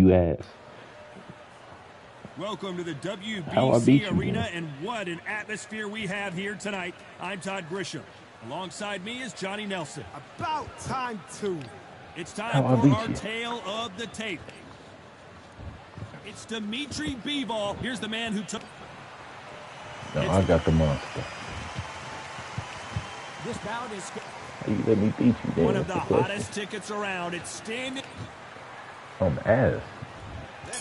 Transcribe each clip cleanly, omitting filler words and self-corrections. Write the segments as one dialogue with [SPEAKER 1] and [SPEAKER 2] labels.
[SPEAKER 1] you ask.
[SPEAKER 2] Welcome to the
[SPEAKER 1] How I beat
[SPEAKER 2] WBC
[SPEAKER 1] you,
[SPEAKER 2] Arena,
[SPEAKER 1] man?
[SPEAKER 2] and what an atmosphere we have here tonight. I'm Todd Grisham. Alongside me is Johnny Nelson.
[SPEAKER 3] About time, too.
[SPEAKER 2] It's time
[SPEAKER 1] How I
[SPEAKER 2] for
[SPEAKER 1] beat
[SPEAKER 2] our
[SPEAKER 1] you?
[SPEAKER 2] tale of the tape. It's Dimitri Bivol. Here's the man who took...
[SPEAKER 1] No, I got the monster.
[SPEAKER 2] This bout is...
[SPEAKER 1] How you let me beat you, man?
[SPEAKER 2] one of the
[SPEAKER 1] That's question.
[SPEAKER 2] hottest tickets around. It's standing...
[SPEAKER 1] On the ass.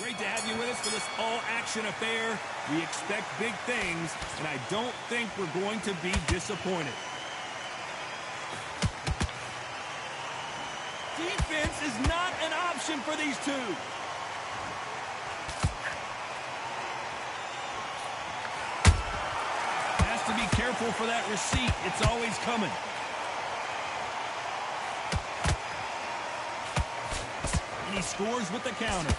[SPEAKER 2] Great to have you with us for this all-action affair. We expect big things, and I don't think we're going to be disappointed. Defense is not an option for these two. Has to be careful for that receipt. It's always coming. And he scores with the counter.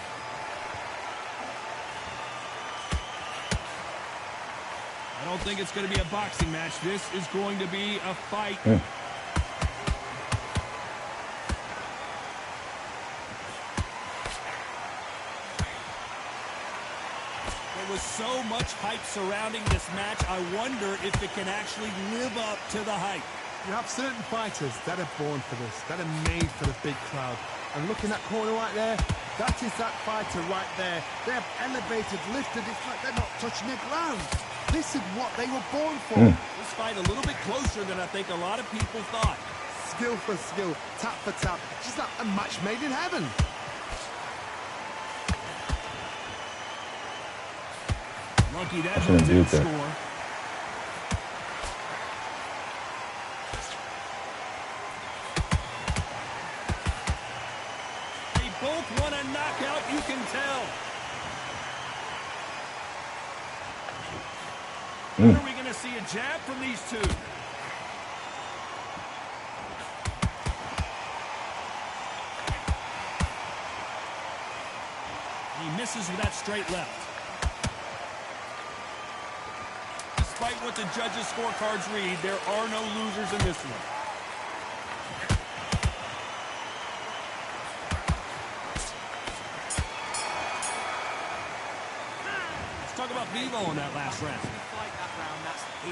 [SPEAKER 2] I don't think it's going to be a boxing match. This is going to be a fight. There was so much hype surrounding this match. I wonder if it can actually live up to the hype.
[SPEAKER 3] You have certain fighters that are born for this, that are made for the big crowd. And looking at that corner right there, that is that fighter right there. They're elevated, lifted. It's like they're not touching the ground. This is what they were born for.
[SPEAKER 2] This fight a little bit closer than I think a lot of people thought.
[SPEAKER 3] Skill for skill, tap for tap. Just like a match made in heaven.
[SPEAKER 2] Lucky that one didn't score. They both want a knockout, you can tell. When are we going to see a jab from these two? He misses with that straight left. Despite what the judges' scorecards read, there are no losers in this one. Let's talk about Bivol in that last round. Well,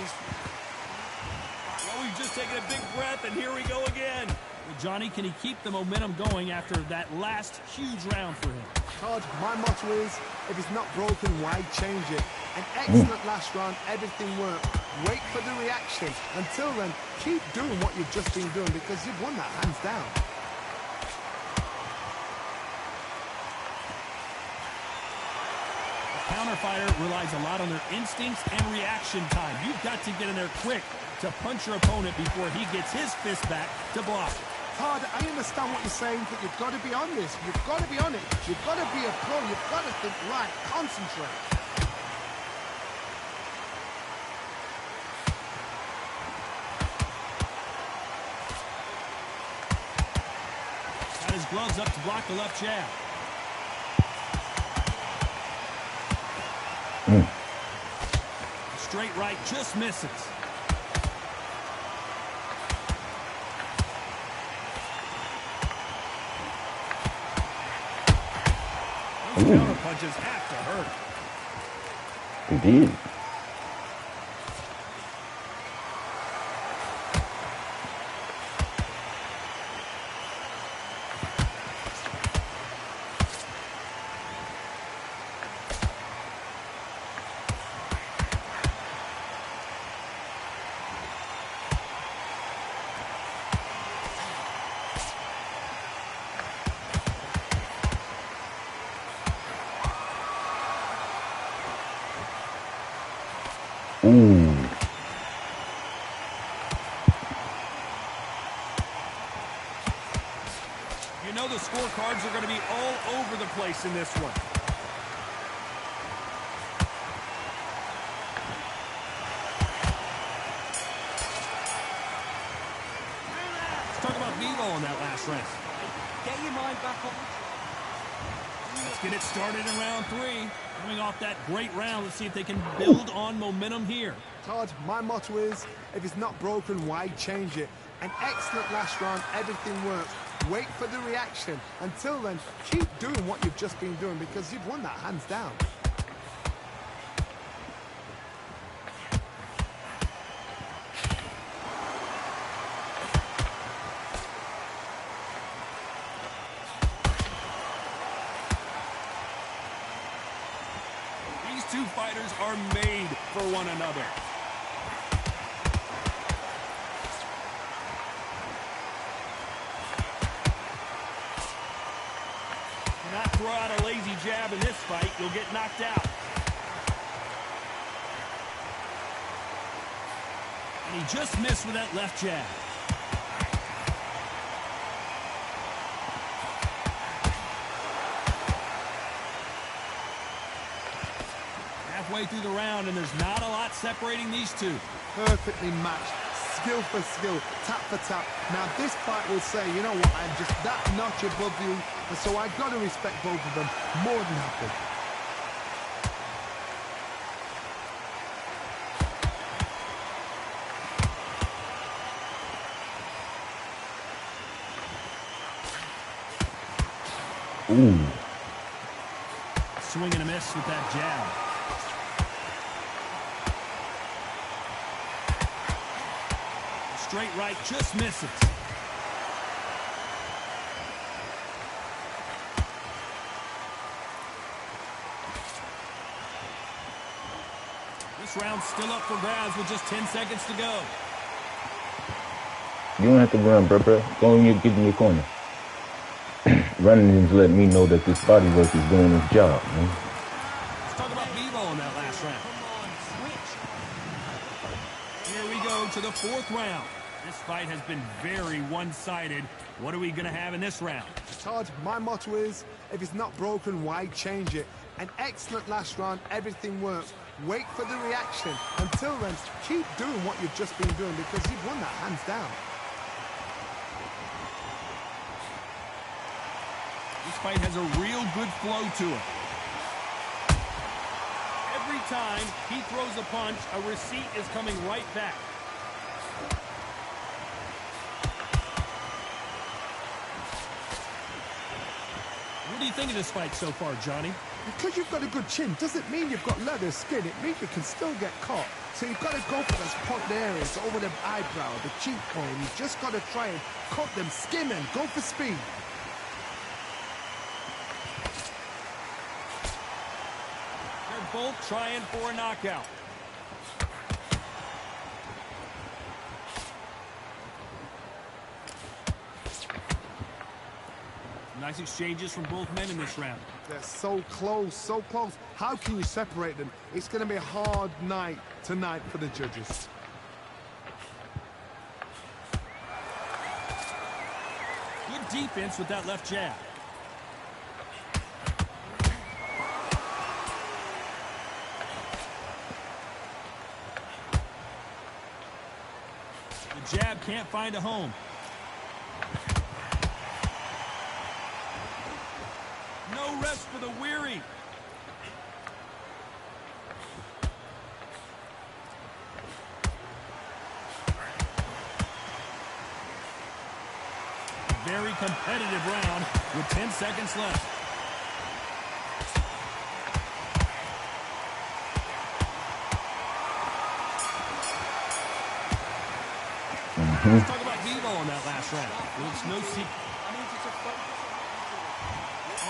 [SPEAKER 2] we've just taken a big breath, and here we go again. Well, Johnny, can he keep the momentum going after that last huge round for him?
[SPEAKER 3] Todd, my motto is, if it's not broken, why change it? An excellent last round, everything worked. Wait for the reaction. Until then, keep doing what you've just been doing because you've won that hands down.
[SPEAKER 2] Counter fighter relies a lot on their instincts and reaction time. You've got to get in there quick to punch your opponent before he gets his fist back to block.
[SPEAKER 3] Todd, I understand what you're saying, but you've got to be on this. You've got to be on it. You've got to be a pro. You've got to think right. Concentrate.
[SPEAKER 2] Got his gloves up to block the left jab. Straight right just misses. Those counter punches have to hurt.
[SPEAKER 1] It did. Ooh.
[SPEAKER 2] You know the scorecards are going to be all over the place in this one. Let's talk about Bivol in that last round.
[SPEAKER 4] Get your mind back on.
[SPEAKER 2] Let's get it started in round 3. Coming off that great round, let's see if they can build on momentum here.
[SPEAKER 3] Todd, my motto is, if it's not broken, why change it? An excellent last round, everything worked. wait for the reaction. Until then, keep doing what you've just been doing because you've won that hands down.
[SPEAKER 2] These two fighters are made for one another. Not throw out a lazy jab in this fight, you'll get knocked out. And he just missed with that left jab. Halfway through the round, and there's not a lot separating these two.
[SPEAKER 3] Perfectly matched, skill for skill, tap for tap. Now this fight will say, you know what, I'm just that notch above you, and so I've got to respect both of them more than happy.
[SPEAKER 1] Ooh.
[SPEAKER 2] Swing and a miss with that jab. Straight right just misses. This round's still up for grabs with just 10 seconds to go.
[SPEAKER 1] You don't have to run, bro. Go in get in your corner. Running is letting me know that this body work is doing its job, man.
[SPEAKER 2] Let's talk about Bebo in that last round. Here we go to the fourth round. This fight has been very one-sided. What are we going to have in this round?
[SPEAKER 3] Todd, my motto is, if it's not broken, why change it? An excellent last round, everything works. Wait for the reaction. Until then, keep doing what you've just been doing because you've won that hands down.
[SPEAKER 2] This fight has a real good flow to it. Every time he throws a punch, a receipt is coming right back. What do you think of this fight so far, Johnny?
[SPEAKER 3] Because you've got a good chin doesn't mean you've got leather skin. It means you can still get caught. So you've got to go for those point areas over the eyebrow, the cheekbone. You've just got to try and cut them, skim them, go for speed.
[SPEAKER 2] They're both trying for a knockout. Nice exchanges from both men in this round.
[SPEAKER 3] They're so close, so close. How can you separate them? It's going to be a hard night tonight for the judges.
[SPEAKER 2] Good defense with that left jab. The jab can't find a home. No rest for the weary. Very competitive round with 10 seconds left. Let's talk about Bebo in that last round. Well, it's no secret.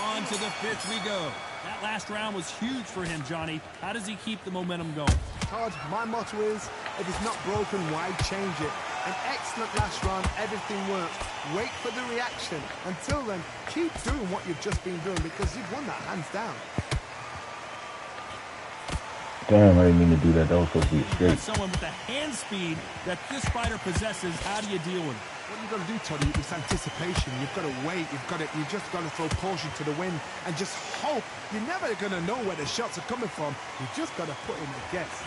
[SPEAKER 2] On to the fifth we go. That last round was huge for him, Johnny. How does he keep the momentum going?
[SPEAKER 3] Todd, my motto is, if it's not broken, why change it? An excellent last round, everything works. Wait for the reaction. Until then, keep doing what you've just been doing because you've won that hands down.
[SPEAKER 1] Damn, I didn't mean to do that. That was supposed to be a straight.
[SPEAKER 2] Someone with the hand speed that this fighter possesses, how do you deal with it?
[SPEAKER 3] What you've got to do, Toddy, is anticipation. You've got to wait. You just got to throw caution to the wind and just hope. You're never going to know where the shots are coming from. You just got to put in the guess.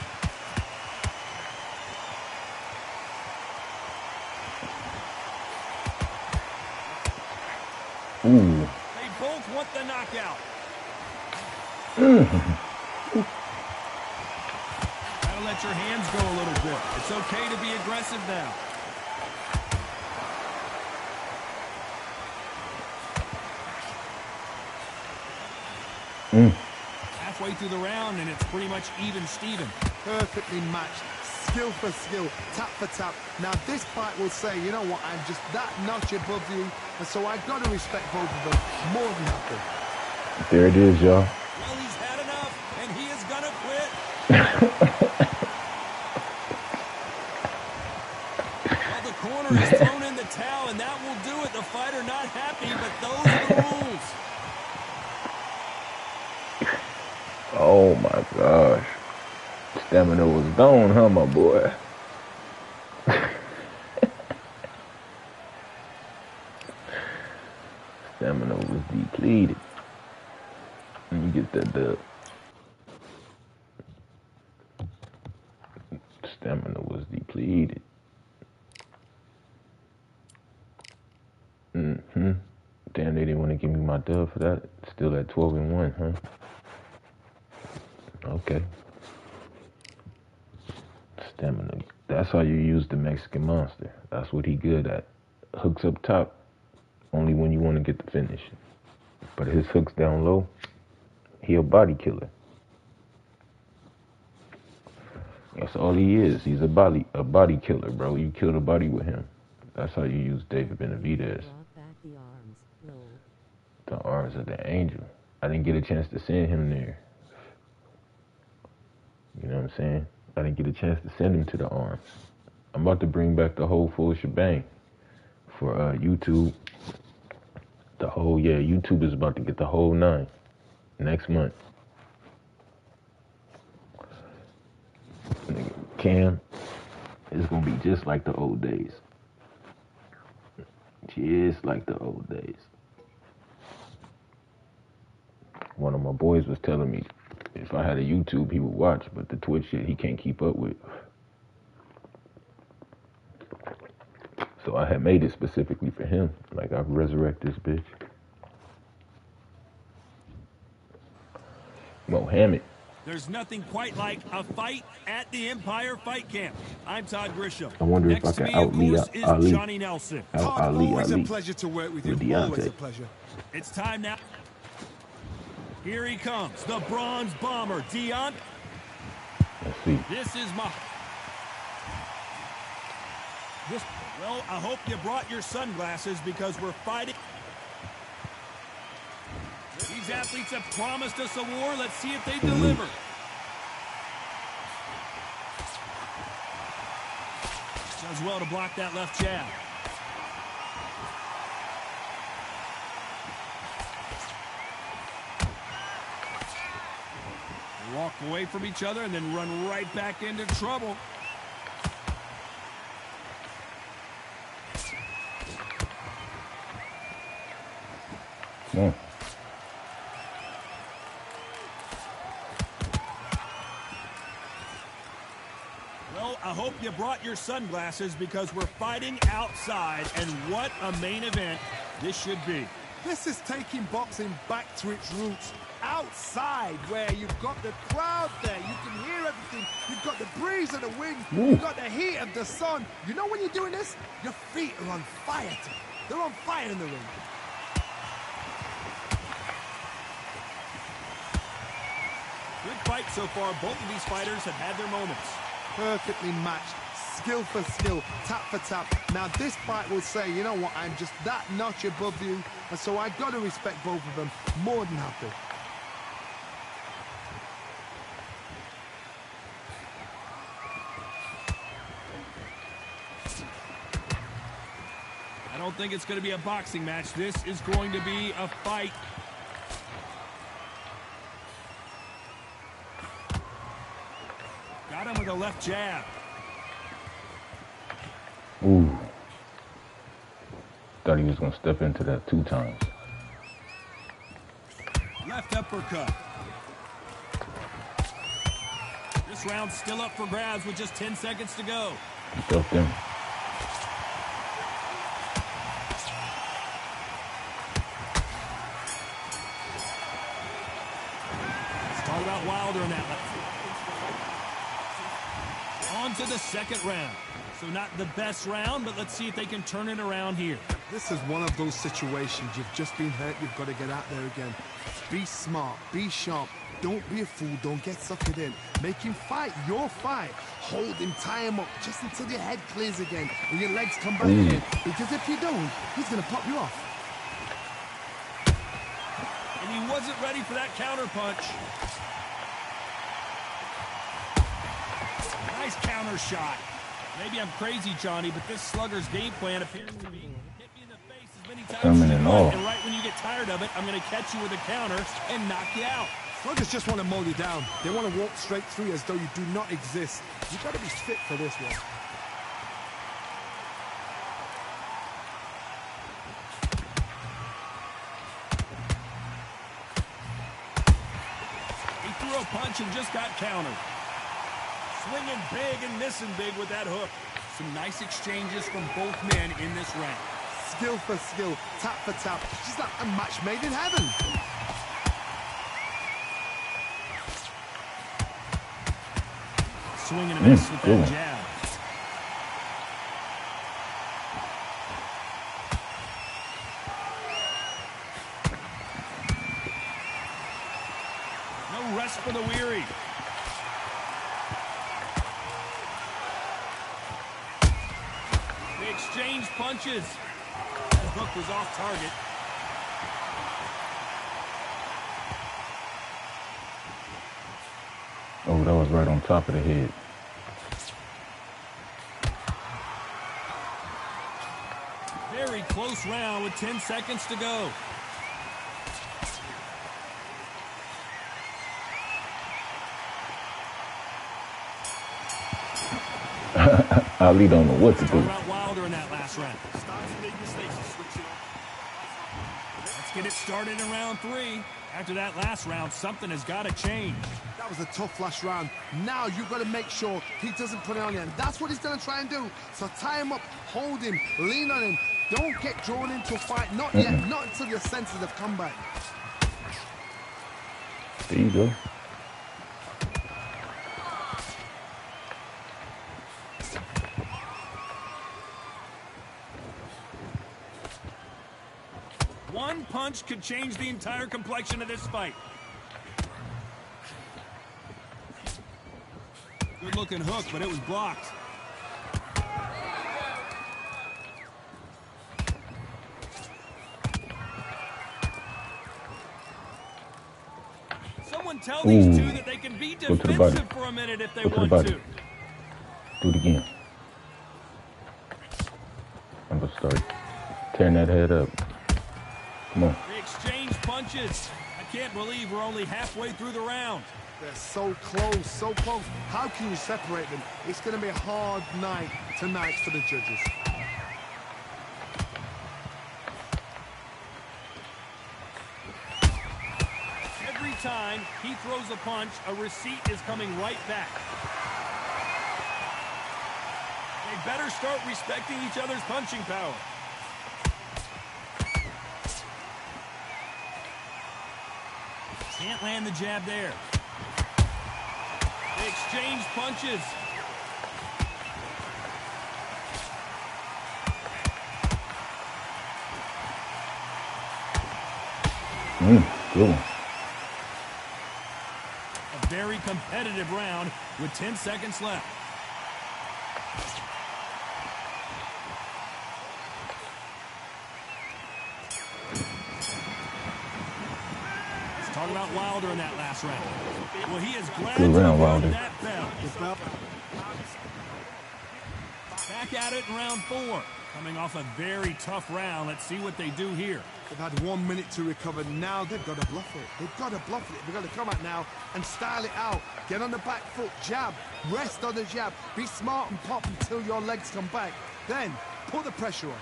[SPEAKER 1] Ooh.
[SPEAKER 2] They both want the knockout. Gotta let your hands go a little bit. It's okay to be aggressive now. Halfway through the round, and it's pretty much even Steven.
[SPEAKER 3] Perfectly matched. Skill for skill, tap for tap. Now this fight will say, you know what, I'm just that notch above you, and so I've got to respect both of them more than happy.
[SPEAKER 1] There it is, y'all.
[SPEAKER 2] Well, he's had enough, and he is gonna quit. Well, the corner has thrown in the towel, and that will do it. The fighter not happy, but those are the rules.
[SPEAKER 1] Oh my gosh. Stamina was gone, huh, my boy? Stamina was depleted. Let me get that dub. Stamina was depleted. Damn, they didn't want to give me my dub for that. Still at 12-1, huh? Okay. Stamina. That's how you use the Mexican Monster. That's what he good at. Hooks up top, only when you want to get the finish. But his hooks down low, he a body killer. That's all he is. He's a body killer, bro. You kill the body with him. That's how you use David Benavidez. The arms of the angel. I didn't get a chance to send him there. You know what I'm saying? I didn't get a chance to send him to the arms. I'm about to bring back the whole full shebang for YouTube. YouTube is about to get the whole 9 next month. Cam is gonna be just like the old days. Just like the old days. One of my boys was telling me if I had a YouTube, he would watch, but the Twitch shit he can't keep up with. So I had made it specifically for him. Like, I've resurrected this bitch. Mohammed.
[SPEAKER 2] There's nothing quite like a fight at the Empire Fight Camp. I'm Todd Grisham.
[SPEAKER 1] I wonder
[SPEAKER 2] Next
[SPEAKER 1] if I
[SPEAKER 2] to
[SPEAKER 1] can
[SPEAKER 2] me, of
[SPEAKER 1] out-Lee
[SPEAKER 2] course, is
[SPEAKER 1] Ali.
[SPEAKER 2] Johnny Nelson.
[SPEAKER 3] Todd, always a pleasure to work with you. Always a pleasure.
[SPEAKER 2] It's time now. Here he comes, the bronze bomber, Dion.
[SPEAKER 1] Let's see.
[SPEAKER 2] Well, I hope you brought your sunglasses because we're fighting. These athletes have promised us a war. Let's see if they deliver. Does well to block that left jab. They walk away from each other and then run right back into trouble.
[SPEAKER 1] Come on.
[SPEAKER 2] Well, I hope you brought your sunglasses because we're fighting outside, and what a main event this should be.
[SPEAKER 3] This is taking boxing back to its roots. Outside, where you've got the crowd there, you can hear everything, you've got the breeze of the wind, you've got the heat of the sun. You know when you're doing this, your feet are on fire. They're on fire in the ring.
[SPEAKER 2] Good fight so far. Both of these fighters have had their moments.
[SPEAKER 3] Perfectly matched, skill for skill, tap for tap. Now this fight will say, you know what, I'm just that notch above you, and so I've got to respect both of them more than happy.
[SPEAKER 2] I don't think it's going to be a boxing match. This is going to be a fight. Got him with a left jab.
[SPEAKER 1] Ooh. Thought he was going to step into that 2 times.
[SPEAKER 2] Left uppercut. This round's still up for grabs with just 10 seconds to go.
[SPEAKER 1] He felt them.
[SPEAKER 2] Started out Wilder in that left. On to the second round. So not the best round, but let's see if they can turn it around here.
[SPEAKER 3] This is one of those situations. You've just been hurt. You've got to get out there again. Be smart. Be sharp. Don't be a fool. Don't get suckered in. Make him fight your fight. Hold him, tie him up just until your head clears again and your legs come back in. Because if you don't, he's going to pop you off.
[SPEAKER 2] And he wasn't ready for that counter punch. Nice counter shot. Maybe I'm crazy, Johnny, but this slugger's game plan appears to be hit me in the face as many times
[SPEAKER 1] Coming
[SPEAKER 2] as
[SPEAKER 1] in
[SPEAKER 2] you want,
[SPEAKER 1] off.
[SPEAKER 2] and right when you get tired of it, I'm going to catch you with a counter and knock you out.
[SPEAKER 3] Sluggers just want to mow you down. They want to walk straight through you as though you do not exist. You've got to be fit for this one.
[SPEAKER 2] He threw a punch and just got countered. Swinging big and missing big with that hook. Some nice exchanges from both men in this round.
[SPEAKER 3] Skill for skill, tap for tap. She's like a match made in heaven.
[SPEAKER 2] Swing and a miss with that jab. No rest for the weary. They exchange punches. That hook was off target.
[SPEAKER 1] Oh, that was right on top of the head.
[SPEAKER 2] Very close round with 10 seconds to go.
[SPEAKER 1] Ali don't know what to do.
[SPEAKER 2] Talking about Wilder in that last round. Let's get it started in round 3. After that last round, something has got to change.
[SPEAKER 3] That was a tough last round. Now you've got to make sure he doesn't put it on you. And that's what he's going to try and do. So tie him up, hold him, lean on him. Don't get drawn into a fight. Not yet. Not until your senses have come back.
[SPEAKER 1] There you go.
[SPEAKER 2] One punch could change the entire complexion of this fight. Good-looking hook, but it was blocked. Someone tell these two that they can be defensive for a minute if they want to.
[SPEAKER 1] Do it again. I'm going to start tearing that head up. Come on.
[SPEAKER 2] They exchange punches. I can't believe we're only halfway through the round.
[SPEAKER 3] They're so close, so close. How can you separate them? It's going to be a hard night tonight for the judges.
[SPEAKER 2] Every time he throws a punch, a receipt is coming right back. They better start respecting each other's punching power. Can't land the jab there. They exchange punches.
[SPEAKER 1] Good one.
[SPEAKER 2] A very competitive round with 10 seconds left. Talk about Wilder in that last round. Well, he is glad
[SPEAKER 1] Good
[SPEAKER 2] to
[SPEAKER 1] round,
[SPEAKER 2] have
[SPEAKER 1] Wilder.
[SPEAKER 2] that belt. Back at it in round 4. Coming off a very tough round. Let's see what they do here.
[SPEAKER 3] They've had 1 minute to recover. Now they've got to bluff it. They've got to bluff it. They've got to come out now and style it out. Get on the back foot, jab, rest on the jab. Be smart and pop until your legs come back. Then put the pressure on.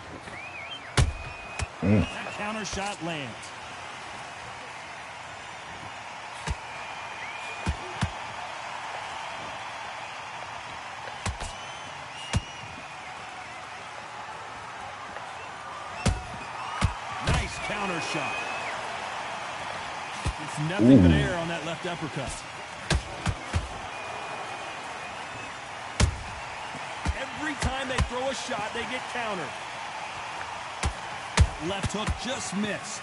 [SPEAKER 2] That counter shot lands. Counter shot. It's nothing but air on that left uppercut. Every time they throw a shot, they get countered. Left hook just missed.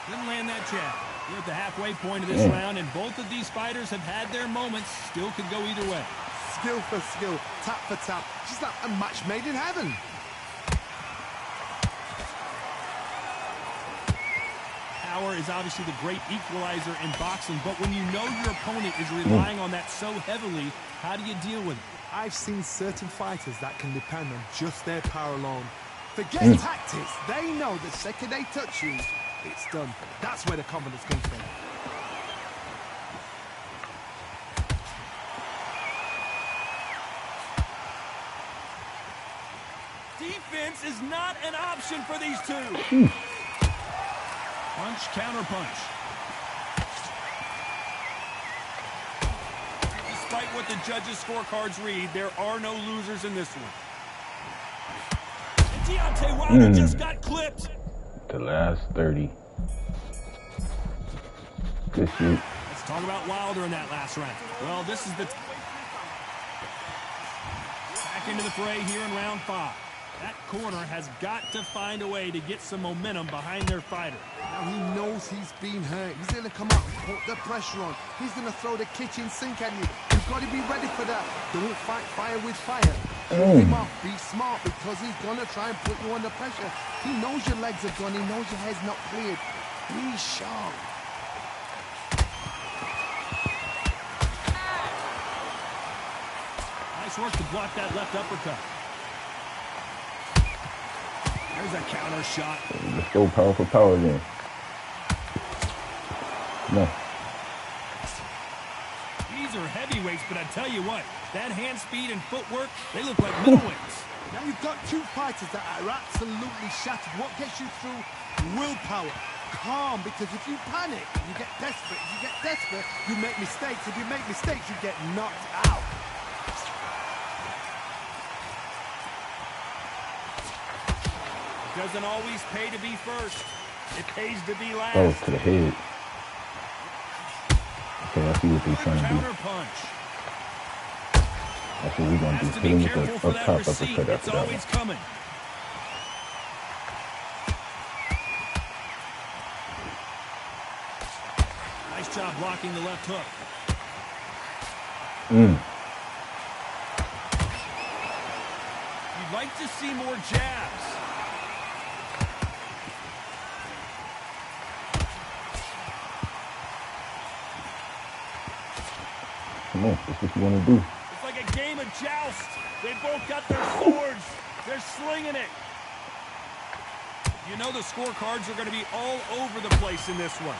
[SPEAKER 2] Didn't land that jab. We're at the halfway point of this round, and both of these fighters have had their moments. Still could go either way.
[SPEAKER 3] Skill for skill, tap for tap. Just like a match made in heaven.
[SPEAKER 2] Power is obviously the great equalizer in boxing, but when you know your opponent is relying on that so heavily, how do you deal with it?
[SPEAKER 3] I've seen certain fighters that can depend on just their power alone. Forget tactics. They know the second they touch you, it's done. That's where the confidence comes from.
[SPEAKER 2] Defense is not an option for these two. Punch, counter punch. Despite what the judges' scorecards read, there are no losers in this one. And Deontay Wilder just got clipped.
[SPEAKER 1] The last 30. Good shoot.
[SPEAKER 2] Let's talk about Wilder in that last round. Well, this is the... Back into the fray here in round 5. That corner has got to find a way to get some momentum behind their fighter.
[SPEAKER 3] Now he knows he's been hurt. He's going to come out and put the pressure on. He's going to throw the kitchen sink at you. You've got to be ready for that. Don't fight fire with fire. Pull him off. Be smart because he's going to try and put you under pressure. He knows your legs are gone. He knows your head's not cleared. Be sharp.
[SPEAKER 2] Nice work to block that left uppercut. There's a counter shot.
[SPEAKER 1] Let's go power for power again. No.
[SPEAKER 2] These are heavyweights, but I tell you what, that hand speed and footwork, they look like middleweights.
[SPEAKER 3] Now you've got two fighters that are absolutely shattered. What gets you through? Willpower. Calm, because if you panic, you get desperate. If you get desperate, you make mistakes. If you make mistakes, you get knocked out.
[SPEAKER 2] Doesn't always pay to be first. It pays to be last.
[SPEAKER 1] Oh, to the head. Okay, I see what they're trying to do.
[SPEAKER 2] Counter punch.
[SPEAKER 1] That's what we're going to do.
[SPEAKER 2] Has to
[SPEAKER 1] Hit him
[SPEAKER 2] be
[SPEAKER 1] with
[SPEAKER 2] careful
[SPEAKER 1] the
[SPEAKER 2] for
[SPEAKER 1] up
[SPEAKER 2] that
[SPEAKER 1] top
[SPEAKER 2] receipt.
[SPEAKER 1] uppercut
[SPEAKER 2] It's
[SPEAKER 1] after that
[SPEAKER 2] always
[SPEAKER 1] one.
[SPEAKER 2] coming. Nice job blocking the left hook. You'd like to see more jabs.
[SPEAKER 1] Come on, that's what you want to do.
[SPEAKER 2] It's like a game of joust. They both got their swords. They're slinging it. You know the scorecards are going to be all over the place in this one.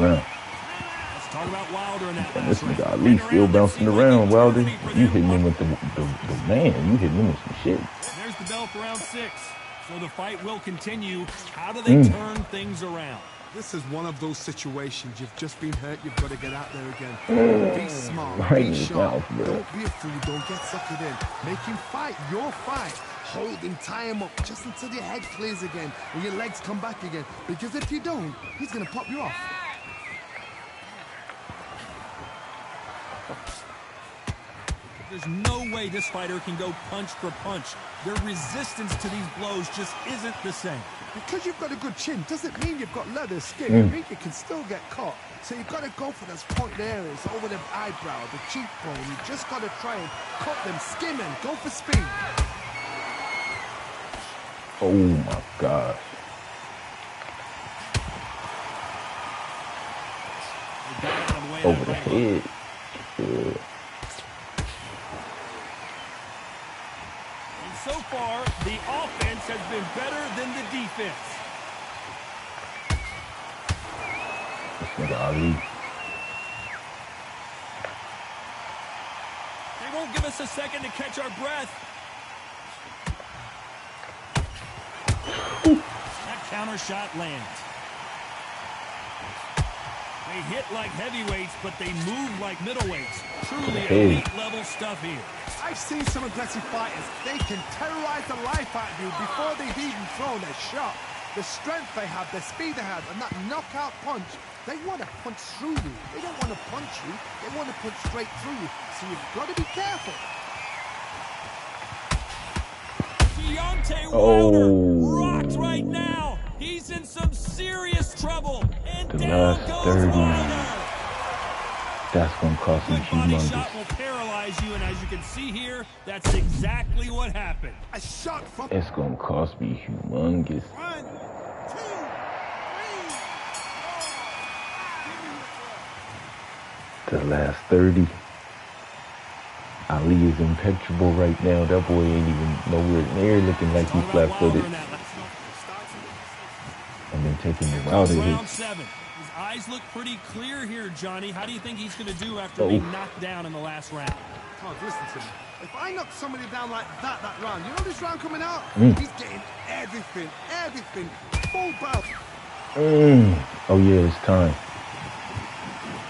[SPEAKER 1] Around.
[SPEAKER 2] Let's talk about Wilder in that
[SPEAKER 1] And this
[SPEAKER 2] last
[SPEAKER 1] nigga
[SPEAKER 2] round.
[SPEAKER 1] Ali still bouncing around, Wilder.
[SPEAKER 2] For
[SPEAKER 1] You
[SPEAKER 2] their
[SPEAKER 1] hitting him
[SPEAKER 2] one.
[SPEAKER 1] with the man. You hitting him with some shit.
[SPEAKER 2] There's the bell for round 6. So the fight will continue. How do they turn things around?
[SPEAKER 3] This is one of those situations. You've just been hurt. You've got to get out there again. Be smart.
[SPEAKER 1] Right in
[SPEAKER 3] Be
[SPEAKER 1] his
[SPEAKER 3] sharp.
[SPEAKER 1] mouth, bro.
[SPEAKER 3] Don't be a fool. Don't get suckered in. Make him fight your fight. Hold him, tie him up just until your head clears again and your legs come back again. Because if you don't, he's going to pop you off.
[SPEAKER 2] There's no way this fighter can go punch for punch. Their resistance to these blows just isn't the same.
[SPEAKER 3] Because you've got a good chin doesn't mean you've got leather skin. It means you can still get caught. So you've got to go for those pointed areas over the eyebrow, the cheekbone. You just got to try and cut them, skim them, go for speed.
[SPEAKER 1] Oh my gosh. Over the head. Yeah.
[SPEAKER 2] And so far, the offense has been better than the defense.
[SPEAKER 1] This nigga Ali.
[SPEAKER 2] They won't give us a second to catch our breath. That counter shot lands. They hit like heavyweights, but they move like middleweights. Truly elite level stuff here.
[SPEAKER 3] I I've seen some aggressive fighters. They can terrorize the life out of you before they've even thrown a shot. The strength they have, the speed they have, and that knockout punch, they want to punch through you. They don't want to punch you. They want to punch straight through you. So you've got to be careful.
[SPEAKER 2] Deontay Wilder rocked right now. He's in some serious trouble. And
[SPEAKER 1] The
[SPEAKER 2] down
[SPEAKER 1] last
[SPEAKER 2] goes
[SPEAKER 1] 30.
[SPEAKER 2] Wilder.
[SPEAKER 1] That's going to cost him
[SPEAKER 2] Good body
[SPEAKER 1] humongous.
[SPEAKER 2] shot will paralyze you, and as you can see here, that's exactly what happened.
[SPEAKER 3] A shot from...
[SPEAKER 1] It's going to cost me humongous.
[SPEAKER 3] 1, 2, 3, 4.
[SPEAKER 1] The last 30. Ali is impenetrable right now. That boy ain't even nowhere near looking like he's flat-footed. And then taking the Wilder
[SPEAKER 2] Round
[SPEAKER 1] hits.
[SPEAKER 2] 7. His eyes look pretty clear here, Johnny. How do you think he's going to do after being knocked down in the last round?
[SPEAKER 3] Todd, listen to me. If I knock somebody down like that round, you know this round coming out? He's getting everything, full belt.
[SPEAKER 1] Oh yeah, it's time.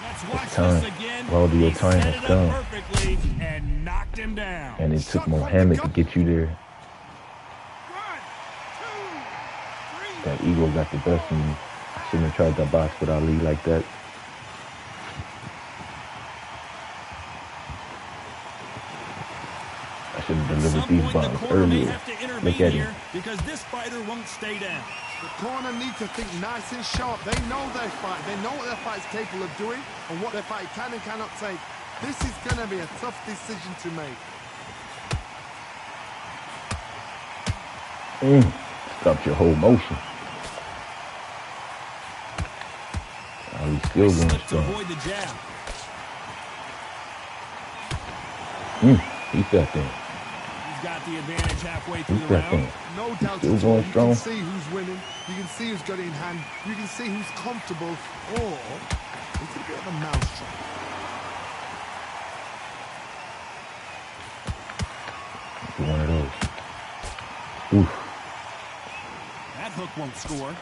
[SPEAKER 2] Let's watch
[SPEAKER 1] It's time.
[SPEAKER 2] this again.
[SPEAKER 1] Wilder, your
[SPEAKER 2] He
[SPEAKER 1] time
[SPEAKER 2] set
[SPEAKER 1] has
[SPEAKER 2] it
[SPEAKER 1] come.
[SPEAKER 2] up perfectly and knocked him down.
[SPEAKER 1] And it took Muhammad to get you there.
[SPEAKER 3] 1, 2, 3.
[SPEAKER 1] That ego got the best of me. I shouldn't have tried that box with Ali like that. I should have delivered these bombs earlier. Look at him.
[SPEAKER 2] Because this fighter won't stay down.
[SPEAKER 3] The corner need to think nice and sharp. They know their fight. They know what their fight's capable of doing and what their fight can and cannot take. This is going to be a tough decision to make.
[SPEAKER 1] Stopped your whole motion. Ali's still going
[SPEAKER 2] Slip to
[SPEAKER 1] strong.
[SPEAKER 2] avoid the jab.
[SPEAKER 1] He's that thing.
[SPEAKER 2] He's got the advantage halfway through
[SPEAKER 1] He's
[SPEAKER 2] the
[SPEAKER 1] that
[SPEAKER 2] round.
[SPEAKER 1] thing.
[SPEAKER 3] No doubt
[SPEAKER 1] Still
[SPEAKER 3] at all.
[SPEAKER 1] going
[SPEAKER 3] You
[SPEAKER 1] strong.
[SPEAKER 3] can see who's winning. You can see who's got it in hand. You can see who's comfortable. Or it's a bit of a mousetrap.
[SPEAKER 1] One of those. Oof.
[SPEAKER 2] That hook won't score.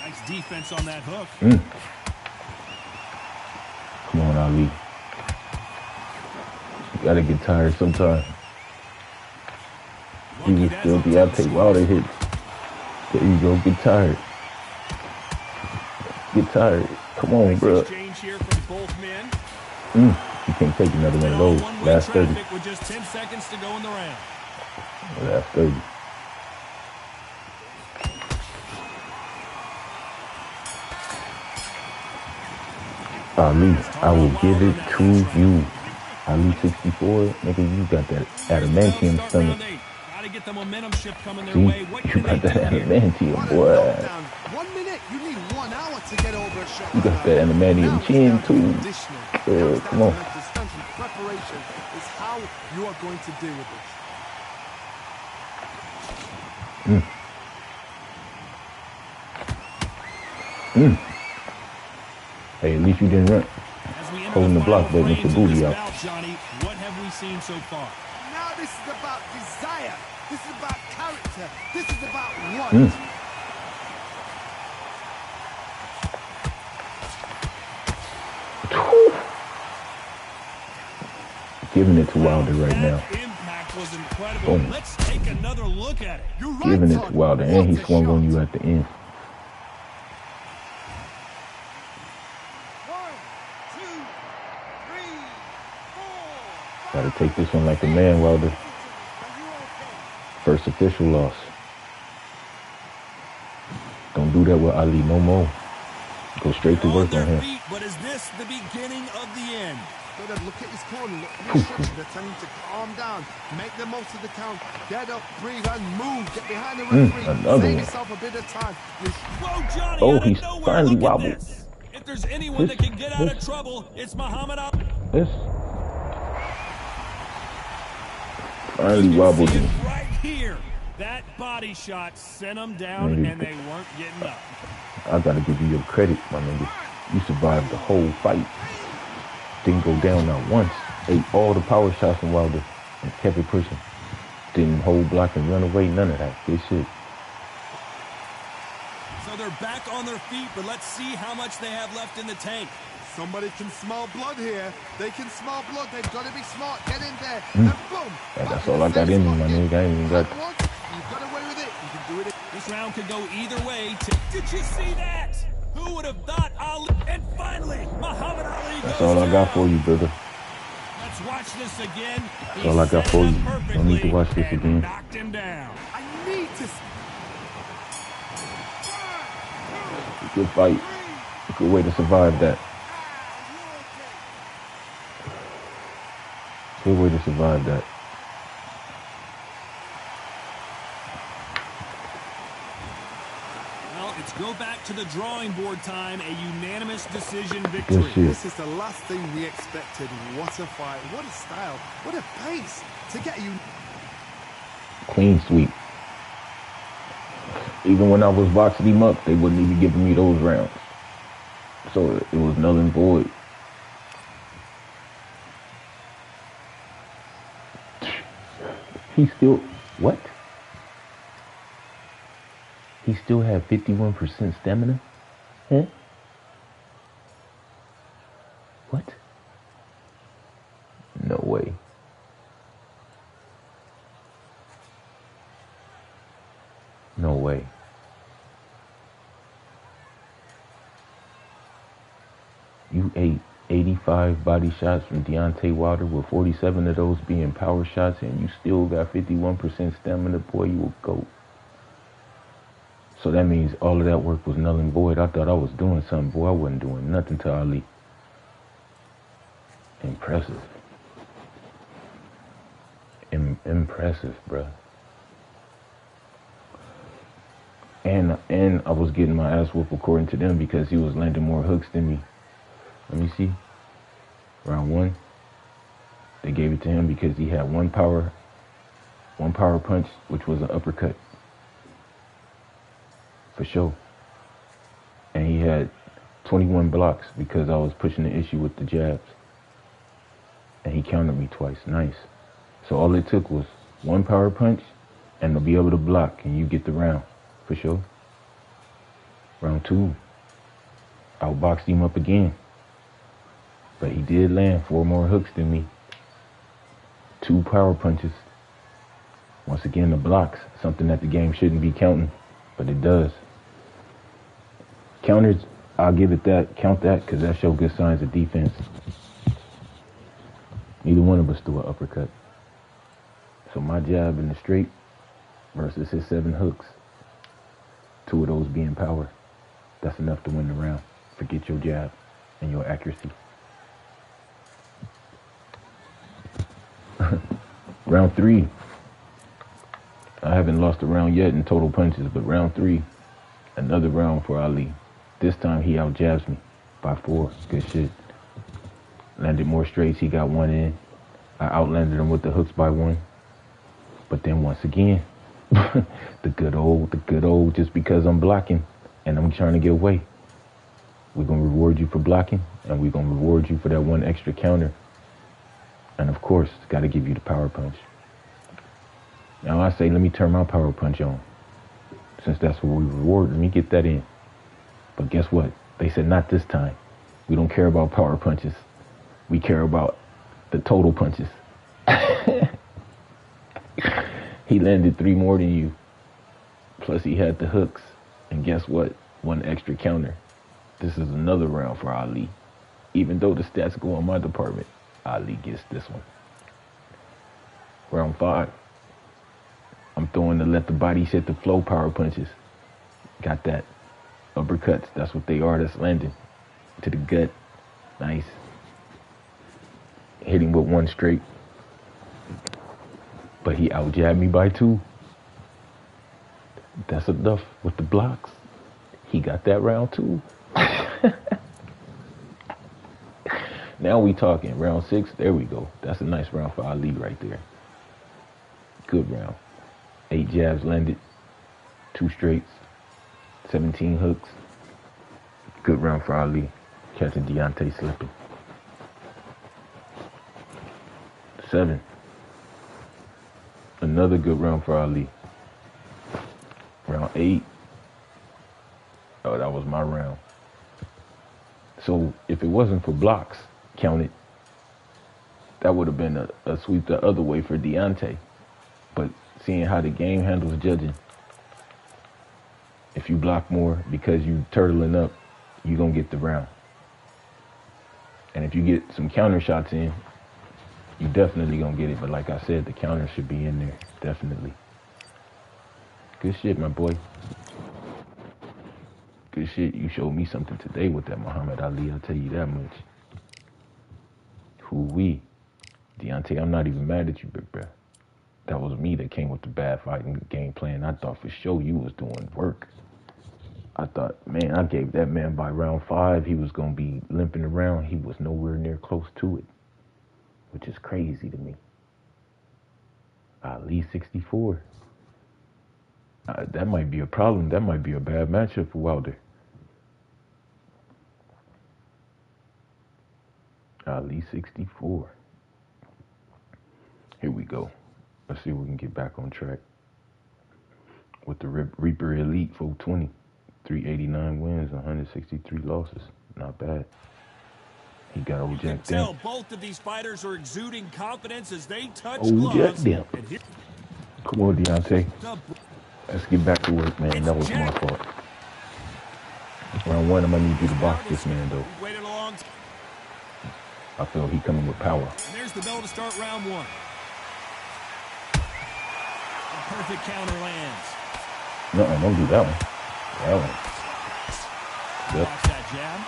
[SPEAKER 2] Nice defense on that hook.
[SPEAKER 1] Come on, Ali. You gotta get tired sometime. He was still Deontay Wilder hits. There you go, get tired. Get tired. Come on,
[SPEAKER 2] Nice
[SPEAKER 1] bro.
[SPEAKER 2] exchange here from both men.
[SPEAKER 1] You can't take another one of those.
[SPEAKER 2] One-way
[SPEAKER 1] Last 30.
[SPEAKER 2] traffic with just 10 seconds to go in the round.
[SPEAKER 1] Last 30. Ali, I will give it to you. Ali 64, nigga, you got that adamantium stomach.
[SPEAKER 2] Gotta get the momentum shift coming their
[SPEAKER 1] See,
[SPEAKER 2] way. What
[SPEAKER 1] you
[SPEAKER 2] can
[SPEAKER 1] got
[SPEAKER 2] they
[SPEAKER 1] that
[SPEAKER 2] do here?
[SPEAKER 1] adamantium,
[SPEAKER 3] What a
[SPEAKER 1] boy.
[SPEAKER 3] knockdown. 1 minute, you need 1 hour to get over a shot.
[SPEAKER 1] You got
[SPEAKER 3] like
[SPEAKER 1] that adamantium
[SPEAKER 3] Now it's
[SPEAKER 1] chin,
[SPEAKER 3] down to
[SPEAKER 1] too.
[SPEAKER 3] conditioning. Now it's down
[SPEAKER 1] Come
[SPEAKER 3] to
[SPEAKER 1] on.
[SPEAKER 3] mental strength and preparation is how you are going to deal with this.
[SPEAKER 1] Hey, at least you didn't run.
[SPEAKER 2] As we enter
[SPEAKER 1] Holding the block,
[SPEAKER 2] final
[SPEAKER 1] but with the
[SPEAKER 2] frames of
[SPEAKER 1] booty
[SPEAKER 2] this
[SPEAKER 1] out.
[SPEAKER 2] bout, Johnny, what have we seen so far?
[SPEAKER 3] Now this is about desire. This is about character. This is about want.
[SPEAKER 1] Giving it to Wilder right now.
[SPEAKER 2] That impact was incredible.
[SPEAKER 1] Boom.
[SPEAKER 2] Let's take another look at it.
[SPEAKER 3] You're right,
[SPEAKER 1] Giving it to
[SPEAKER 3] Todd.
[SPEAKER 1] Wilder, and
[SPEAKER 3] What
[SPEAKER 1] he
[SPEAKER 3] a
[SPEAKER 1] swung on
[SPEAKER 3] shot.
[SPEAKER 1] you at the end.
[SPEAKER 3] 1, 2, 3, 4.
[SPEAKER 1] Gotta take this one like a man, Wilder.
[SPEAKER 3] Are you okay?
[SPEAKER 1] First official loss. Don't do that with Ali no more. Go straight to
[SPEAKER 2] On
[SPEAKER 1] work
[SPEAKER 2] their
[SPEAKER 1] on him.
[SPEAKER 2] feet, but is this the beginning of the end?
[SPEAKER 3] Gotta look at his corner, look at his structure. They're telling him to calm down, make the most of the count, get up, breathe, and move. Get behind the referee.
[SPEAKER 1] another
[SPEAKER 3] Save
[SPEAKER 1] one.
[SPEAKER 3] yourself a bit of time.
[SPEAKER 2] Whoa, Johnny,
[SPEAKER 1] Oh,
[SPEAKER 2] out of
[SPEAKER 1] he's
[SPEAKER 2] nowhere,
[SPEAKER 1] finally
[SPEAKER 2] look at
[SPEAKER 1] wobbled.
[SPEAKER 2] this. If there's anyone that can get out of trouble, it's Muhammad Ali.
[SPEAKER 1] This finally
[SPEAKER 2] You
[SPEAKER 1] wobbled
[SPEAKER 2] see it
[SPEAKER 1] him.
[SPEAKER 2] right here. That body shot sent them down,
[SPEAKER 1] Maybe.
[SPEAKER 2] and they weren't getting up.
[SPEAKER 1] I gotta give you your credit, my nigga. You survived the whole fight. Didn't go down not once. Ate all the power shots from Wilder and kept it pushing. Didn't hold block and run away, none of that. Good shit.
[SPEAKER 2] So they're back on their feet, but let's see how much they have left in the tank.
[SPEAKER 3] Somebody can smell blood here. They can smell blood. They've got to be smart. Get in there. And boom.
[SPEAKER 1] Yeah, that's all I got in me, my nigga. I ain't even got...
[SPEAKER 3] You've got away with it. You can do it.
[SPEAKER 2] This round could go either way. Did you see that? Who would have thought Ali? And finally, Muhammad Ali
[SPEAKER 1] That's
[SPEAKER 2] goes
[SPEAKER 1] all I got
[SPEAKER 2] down.
[SPEAKER 1] for you, brother.
[SPEAKER 2] Let's watch this again.
[SPEAKER 1] That's all I got for you. Don't need to watch this again.
[SPEAKER 2] Knocked him down.
[SPEAKER 3] I need to...
[SPEAKER 1] Good fight. Good way to survive that. Good way to survive that.
[SPEAKER 2] Well, it's go back to the drawing board time. A unanimous decision
[SPEAKER 1] Good
[SPEAKER 2] victory.
[SPEAKER 1] shit.
[SPEAKER 3] This is the last thing we expected. What a fight. What a style. What a pace to get you...
[SPEAKER 1] Clean sweep. Even when I was boxing him up, they wouldn't even give me those rounds. So it was null and void. He still... What? He still had 51% stamina? Huh? What? No way. No way. You ate 85 body shots from Deontay Wilder with 47 of those being power shots, and you still got 51% stamina. Boy, you a goat. So that means all of that work was null and void. I thought I was doing something. Boy, I wasn't doing nothing to Ali. Impressive. Impressive, bruh. And I was getting my ass whooped according to them because he was landing more hooks than me. Let me see. Round one, they gave it to him because he had one power punch, which was an uppercut. For sure. And he had 21 blocks because I was pushing the issue with the jabs. And he countered me twice. Nice. So all it took was one power punch and to be able to block, and you get the round. For sure. Round two, outboxed him up again. But he did land 4 more hooks than me. 2 power punches. Once again, the blocks, something that the game shouldn't be counting, but it does. Counters, I'll give it that. Count that, because that shows good signs of defense. Neither one of us threw an uppercut. So my jab in the straight versus his 7 hooks. 2 of those being power. That's enough to win the round. Forget your jab and your accuracy. Round 3. I haven't lost a round yet in total punches, but round 3, another round for Ali. This time he out jabs me by 4. Good shit. Landed more straights. He got 1 in. I outlanded him with the hooks by 1. But then once again, the good old, just because I'm blocking and I'm trying to get away. We're going to reward you for blocking, and we're going to reward you for that 1 extra counter. And of course, got to give you the power punch. Now I say, let me turn my power punch on. Since that's what we reward, let me get that in. But guess what? They said, not this time. We don't care about power punches. We care about the total punches. He landed 3 more than you. Plus he had the hooks. And guess what? 1 extra counter. This is another round for Ali. Even though the stats go on my department, Ali gets this one. Round 5. I'm throwing the let the body set the flow power punches. Got that. Uppercuts, that's what they are. That's landing. To the gut. Nice. Hitting with 1 straight. But he out-jabbed me by 2. That's enough with the blocks. He got that round too. Now we talking. Round 6, there we go. That's a nice round for Ali right there. Good round. 8 jabs landed. 2 straights. 17 hooks. Good round for Ali. Catching Deontay slipping. 7. Another good round for Ali. Round 8. Oh, that was my round. So if it wasn't for blocks counted, that would have been a sweep the other way for Deontay. But seeing how the game handles judging, if you block more because you turtling up, you're going to get the round. And if you get some counter shots in, you definitely going to get it. But like I said, the counter should be in there, definitely. Good shit, my boy. Good shit. You showed me something today with that Muhammad Ali, I'll tell you that much. Hoo-wee. Deontay, I'm not even mad at you, big bro. That was me that came with the bad fighting game plan. I thought for sure you was doing work. I thought, man, I gave that man by round 5. He was going to be limping around. He was nowhere near close to it, which is crazy to me. Ali 64. That might be a problem. That might be a bad matchup for Wilder. Ali 64. Here we go. Let's see if we can get back on track with the Reaper Elite 420. 389 wins, 163 losses. Not bad. He got old Jack down.
[SPEAKER 2] Both of these fighters are exuding confidence as they touch
[SPEAKER 1] old Jack
[SPEAKER 2] gloves.
[SPEAKER 1] down. Come on, Deontay. Let's get back to work, man. That was my fault. Round 1, I'm gonna need you to box this man, though. I feel he coming with power.
[SPEAKER 2] And there's the bell to start round 1. A perfect counter lands.
[SPEAKER 1] No, don't do that one. That one. Yep.
[SPEAKER 2] Watch that jab.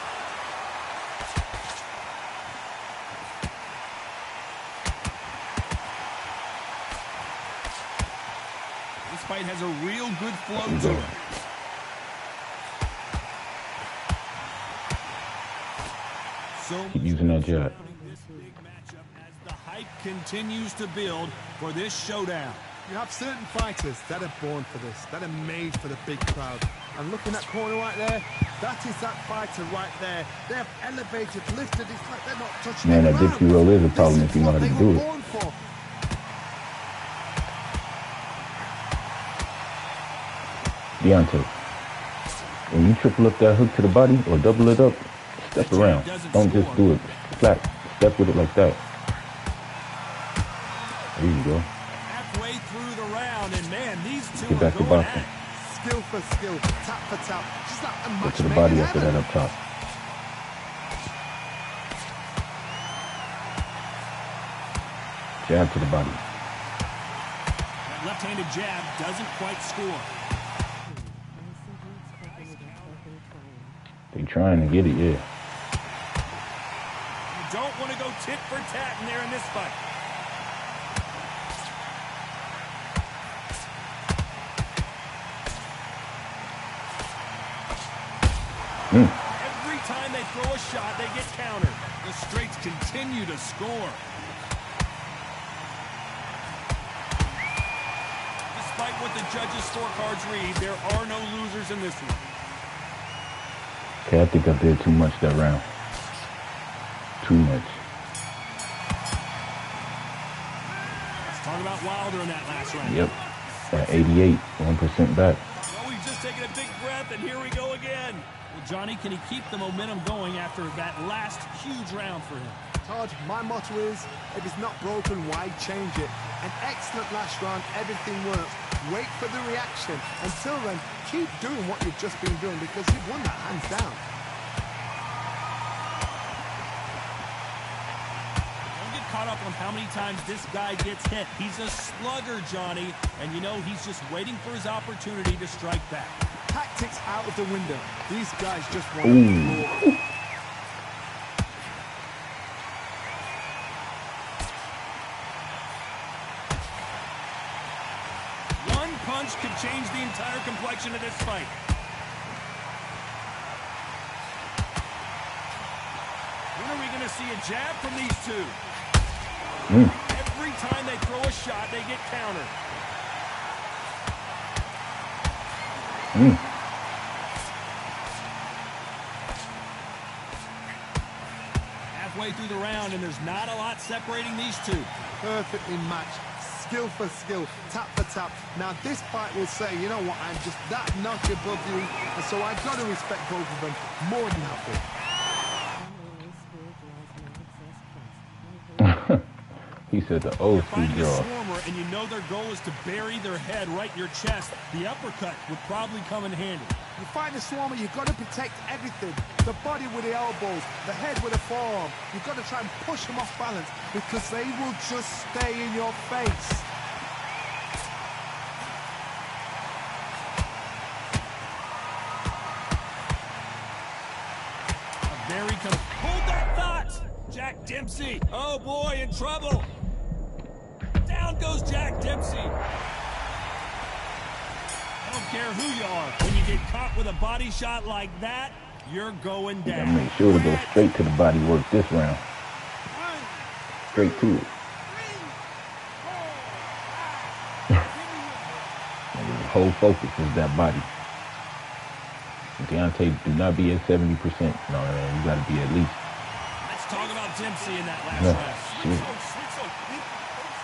[SPEAKER 2] This fight has a real good flow to it. So
[SPEAKER 1] keep using that jab.
[SPEAKER 2] This big matchup as the hype continues to build for this showdown.
[SPEAKER 3] You have certain fighters that are born for this, that are made for the big crowd. And looking at corner right there, that is that fighter right there. They have elevated, lifted, it's like they're not touching
[SPEAKER 1] man,
[SPEAKER 3] the
[SPEAKER 1] that
[SPEAKER 3] ground.
[SPEAKER 1] Dixie roll is a problem if you know how to do it. Deontay, when you triple up that hook to the body or double it up, step around. Don't just do it flat. Step with it like that. There you go.
[SPEAKER 2] Halfway through the round, and man, these two
[SPEAKER 1] Get back
[SPEAKER 2] are
[SPEAKER 1] to
[SPEAKER 2] going
[SPEAKER 1] boxing.
[SPEAKER 2] at it.
[SPEAKER 3] Skill for skill, tap for tap. Just like a
[SPEAKER 1] Go
[SPEAKER 3] match
[SPEAKER 1] to the
[SPEAKER 3] made
[SPEAKER 1] body
[SPEAKER 3] in
[SPEAKER 1] after
[SPEAKER 3] heaven.
[SPEAKER 1] that up top. Jab to the body.
[SPEAKER 2] That left-handed jab doesn't quite score.
[SPEAKER 1] They trying to get it, yeah.
[SPEAKER 2] You don't want to go tit for tat in there in this fight. Every time they throw a shot, they get countered. The straights continue to score. Despite what the judges' scorecards read, there are no losers in this one.
[SPEAKER 1] Okay, I think I did too much that round. Too much.
[SPEAKER 2] Let's talk about Wilder in that last round.
[SPEAKER 1] Yep. At 88, 1% back.
[SPEAKER 2] Well, we've just taken a big breath, and here we go again. Well, Johnny, can he keep the momentum going after that last huge round for him?
[SPEAKER 3] Todd, my motto is, if it's not broken, why change it? An excellent last round, everything works. Wait for the reaction. Until then, keep doing what you've just been doing because you've won that hands down.
[SPEAKER 2] Don't get caught up on how many times this guy gets hit. He's a slugger, Johnny, and you know he's just waiting for his opportunity to strike back.
[SPEAKER 3] Tactics out of the window. These guys just want to roar.
[SPEAKER 2] Punch could change the entire complexion of this fight. When are we going to see a jab from these two? Every time they throw a shot, they get countered. Halfway through the round, and there's not a lot separating these two.
[SPEAKER 3] Perfectly matched. Skill for skill, tap for tap. Now this fight will say, you know what, I'm just that notch above you, and so I've got to respect both of them more than happy.
[SPEAKER 1] said the old
[SPEAKER 2] You're
[SPEAKER 1] school
[SPEAKER 2] finding a
[SPEAKER 1] draw.
[SPEAKER 2] swarmer, and you know their goal is to bury their head right in your chest. The uppercut would probably come in handy.
[SPEAKER 3] You find the swarmer, you've got to protect everything. The body with the elbows, the head with the forearm. You've got to try and push them off balance because they will just stay in your face.
[SPEAKER 2] Very hold that thought! Jack Dempsey, oh boy, in trouble. Down goes Jack Dempsey. I don't care who you are. When you get caught with a body shot like that, you're going
[SPEAKER 1] You
[SPEAKER 2] down.
[SPEAKER 1] gotta make sure to go straight to the body work this round. Straight to it. And the whole focus is that body. Deontay, do not be at 70%. No, man, you gotta be at least.
[SPEAKER 2] Let's talk about Dempsey in that last
[SPEAKER 1] No,
[SPEAKER 2] round.
[SPEAKER 1] shit.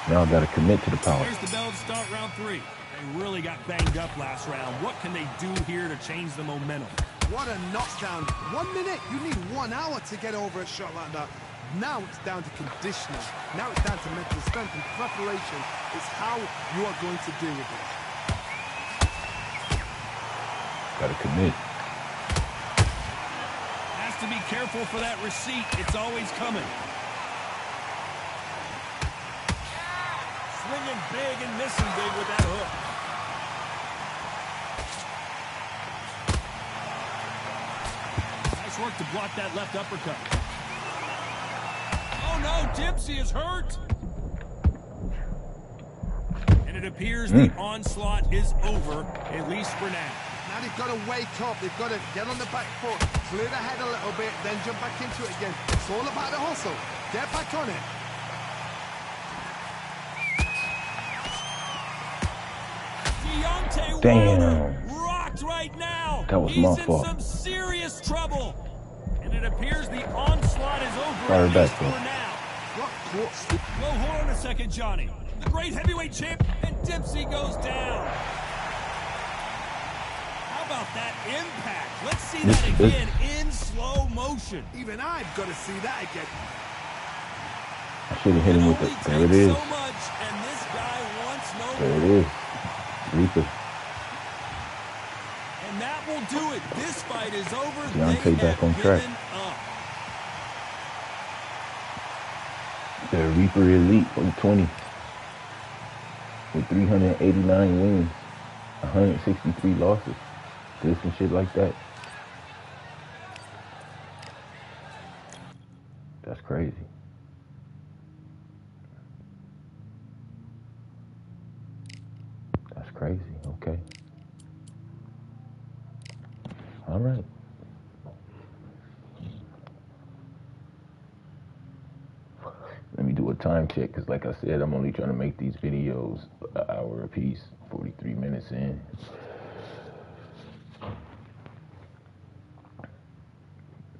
[SPEAKER 1] Now I gotta commit to the power.
[SPEAKER 2] Here's the bell to start round 3. They really got banged up last round. What can they do here to change the momentum?
[SPEAKER 3] What a knockdown. 1 minute, you need 1 hour to get over a shot like that. Now it's down to conditioning. Now it's down to mental strength and preparation. It's how you are going to deal with it.
[SPEAKER 1] Gotta commit.
[SPEAKER 2] Has to be careful for that receipt. It's always coming. Swinging big and missing big with that hook. Nice work to block that left uppercut. Oh no, Dempsey is hurt. And it appears the onslaught is over, at least for now.
[SPEAKER 3] Now they've got to wake up. They've got to get on the back foot, clear the head a little bit, then jump back into it again. It's all about the hustle. Get back on it.
[SPEAKER 2] Deontay
[SPEAKER 1] Damn.
[SPEAKER 2] Wilder rocked right now.
[SPEAKER 1] That was
[SPEAKER 2] He's
[SPEAKER 1] my
[SPEAKER 2] in
[SPEAKER 1] fault.
[SPEAKER 2] some serious trouble. And it appears the onslaught is over,
[SPEAKER 1] Fire
[SPEAKER 2] at
[SPEAKER 1] back,
[SPEAKER 2] least for
[SPEAKER 1] though.
[SPEAKER 2] now.
[SPEAKER 3] Got caught.
[SPEAKER 2] Well, hold on a second, Johnny. The great heavyweight champ, and Dempsey goes down. How about that impact? Let's see that again in slow motion.
[SPEAKER 3] Even I've got to see that again.
[SPEAKER 1] I should have hit him with
[SPEAKER 2] Only
[SPEAKER 1] it. There it
[SPEAKER 2] takes
[SPEAKER 1] is.
[SPEAKER 2] so much, and this guy wants no
[SPEAKER 1] There
[SPEAKER 2] more.
[SPEAKER 1] it is. Reaper.
[SPEAKER 2] And that will do it. This fight is over.
[SPEAKER 1] Deontay
[SPEAKER 2] They
[SPEAKER 1] back
[SPEAKER 2] have
[SPEAKER 1] on track.
[SPEAKER 2] given up.
[SPEAKER 1] The Reaper Elite 420 with 389 wins, 163 losses. This and shit like that. That's crazy. That's crazy. Okay. All right. Let me do a time check because, like I said, I'm only trying to make these videos an hour apiece, 43 minutes in.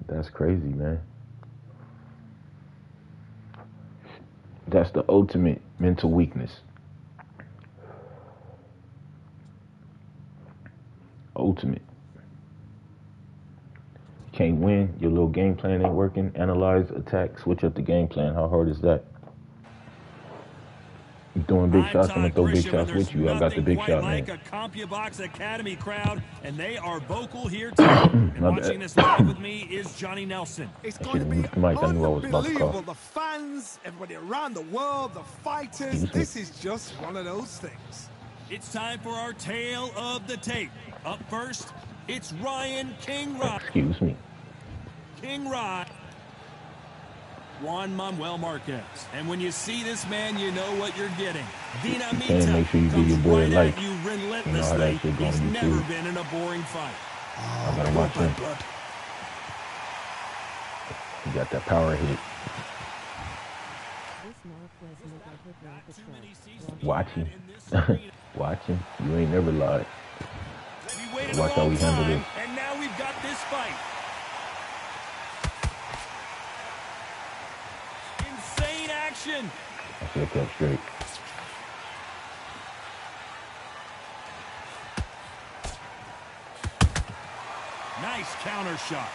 [SPEAKER 1] That's crazy, man. That's the ultimate mental weakness. Ultimate. Can't win, your little game plan ain't working. Analyze, attack, switch up the game plan. How hard is that? You throwing big shots, I'm gonna throw big shots with you. I got the big shot, man.
[SPEAKER 2] Like a CompuBox Academy crowd, and they are vocal here tonight. And watching this live with me is Johnny Nelson.
[SPEAKER 3] It's
[SPEAKER 1] I
[SPEAKER 3] going to
[SPEAKER 1] should've
[SPEAKER 3] be
[SPEAKER 1] moved the mic. I knew I was about to
[SPEAKER 3] unbelievable.
[SPEAKER 1] call.
[SPEAKER 3] The fans, everybody around the world, the fighters. This is just one of those things.
[SPEAKER 2] It's time for our tale of the tape. Up first, it's Ryan King Rod.
[SPEAKER 1] Excuse me.
[SPEAKER 2] King Rod. Juan Manuel Marquez. And when you see this man, you know what you're getting. Dinamita
[SPEAKER 1] make sure you give
[SPEAKER 2] comes
[SPEAKER 1] your boy a
[SPEAKER 2] right
[SPEAKER 1] like.
[SPEAKER 2] at you
[SPEAKER 1] You know how
[SPEAKER 2] relentlessly.
[SPEAKER 1] that shit going
[SPEAKER 2] He's
[SPEAKER 1] to be,
[SPEAKER 2] never
[SPEAKER 1] too.
[SPEAKER 2] been in a boring fight.
[SPEAKER 1] I gotta watch him. He got that power hit. Watch him. Watch him. You ain't never lied.
[SPEAKER 2] We waited
[SPEAKER 1] Watch
[SPEAKER 2] a
[SPEAKER 1] how
[SPEAKER 2] long
[SPEAKER 1] we handle
[SPEAKER 2] time,
[SPEAKER 1] this.
[SPEAKER 2] and now we've got this fight. Insane action.
[SPEAKER 1] I should have kept straight.
[SPEAKER 2] Nice counter shot.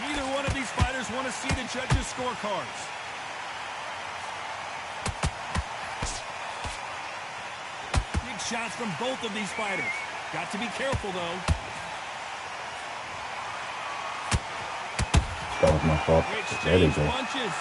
[SPEAKER 2] Neither one of these fighters want to see the judges' scorecards. shots from both of these fighters. Got to be careful, though.
[SPEAKER 1] That was my fault. There they go.
[SPEAKER 2] Punches.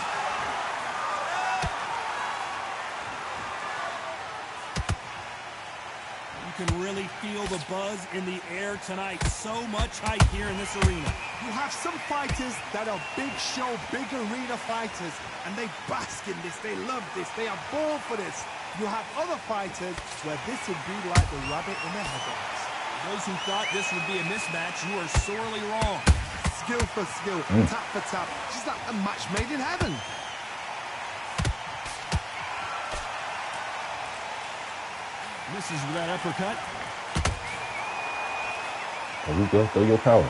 [SPEAKER 2] You can really feel the buzz in the air tonight. So much hype here in this arena.
[SPEAKER 3] You have some fighters that are big show, big arena fighters, and they bask in this. They love this. They are born for this. You have other fighters where this would be like the rabbit in the headlights.
[SPEAKER 2] Those who thought this would be a mismatch, you are sorely wrong.
[SPEAKER 3] Skill for skill, tap for tap. Just like a match made in heaven.
[SPEAKER 2] Misses with that uppercut.
[SPEAKER 1] There we go. Throw your power.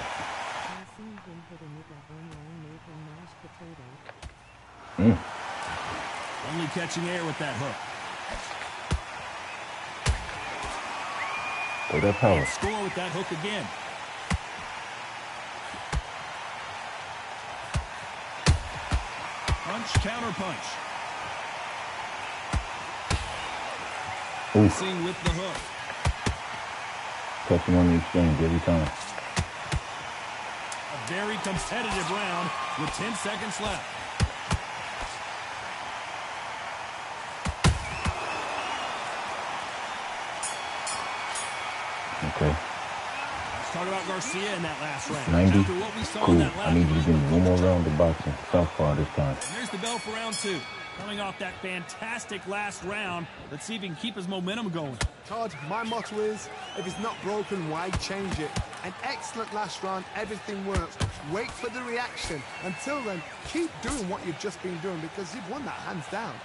[SPEAKER 2] Only catching air with that hook.
[SPEAKER 1] Throw that power.
[SPEAKER 2] And score with that hook again. Punch, counter punch. Missing with the hook.
[SPEAKER 1] Catch him on the exchange every time.
[SPEAKER 2] A very competitive round with 10 seconds left.
[SPEAKER 1] Okay.
[SPEAKER 2] Let's talk about Garcia in that last round.
[SPEAKER 1] 90.
[SPEAKER 2] After what we saw
[SPEAKER 1] Cool.
[SPEAKER 2] in that last
[SPEAKER 1] I need you to give me one more round of boxing. Southpaw this time.
[SPEAKER 2] And there's the bell for round 2. Coming off that fantastic last round, let's see if he can keep his momentum going.
[SPEAKER 3] Todd, my motto is, if it's not broken, why change it? An excellent last round, everything works. Wait for the reaction. Until then, keep doing what you've just been doing because you've won that hands down.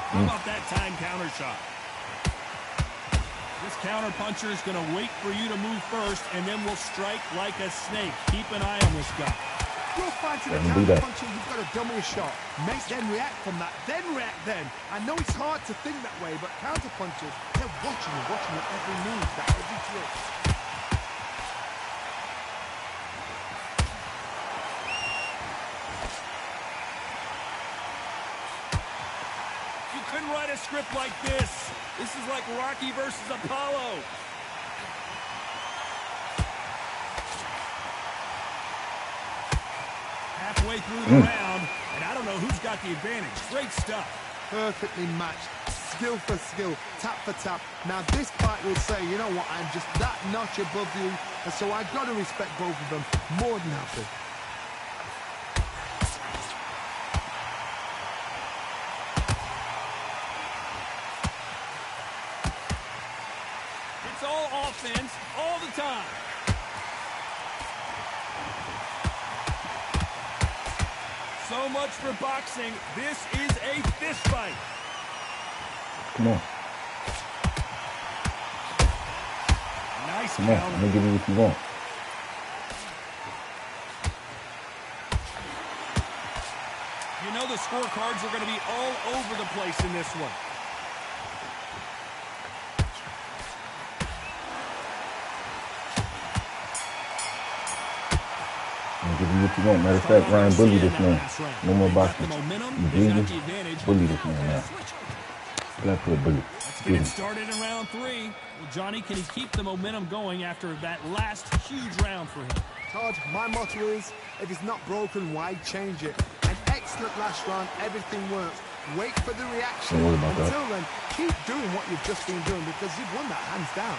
[SPEAKER 2] How about that time counter shot? This counter puncher is going to wait for you to move first, and then will strike like a snake. Keep an eye on this guy.
[SPEAKER 3] You're fighting a counter puncher, you've got to dummy a shot. Make them react from that, then react then. I know it's hard to think that way, but counter punchers, they're watching you every move, that every trick.
[SPEAKER 2] You couldn't write a script like this. This is like Rocky versus Apollo. Halfway through the round, and I don't know who's got the advantage. Great stuff.
[SPEAKER 3] Perfectly matched, skill for skill, tap for tap. Now this fight will say, you know what, I'm just that notch above you, and so I've got to respect both of them more than happy.
[SPEAKER 2] It's all offense all the time. So much for boxing. This is a fist fight.
[SPEAKER 1] Come on.
[SPEAKER 2] Nice
[SPEAKER 1] Come on.
[SPEAKER 2] counter.
[SPEAKER 1] I'm going to give you what you want.
[SPEAKER 2] You know the scorecards are going to be all over the place in this one.
[SPEAKER 1] I'm give you what you want. Matter of fact, Ryan, bully this man. No more boxing. You bleeding? Bully this man now. Glad for a bully.
[SPEAKER 2] Let's get it started in round 3. Well, Johnny, can he keep the momentum going after that last huge round for him?
[SPEAKER 3] Todd, my motto is, if it's not broken, why change it? An excellent last round, everything works. Wait for the reaction.
[SPEAKER 1] Don't worry about
[SPEAKER 3] Until
[SPEAKER 1] that.
[SPEAKER 3] then, keep doing what you've just been doing because you've won that hands down.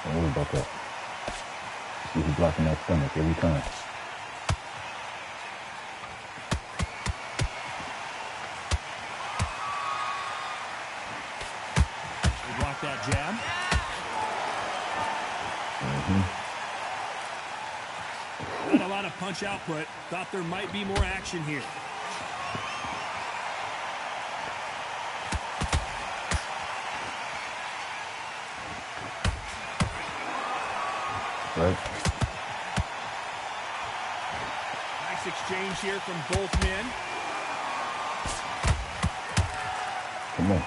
[SPEAKER 1] Don't worry about that. See who's blocking that stomach every time.
[SPEAKER 2] They block that jab. Not a lot of punch output. Thought there might be more action here.
[SPEAKER 1] Right?
[SPEAKER 2] Nice exchange here from both men.
[SPEAKER 1] Come on.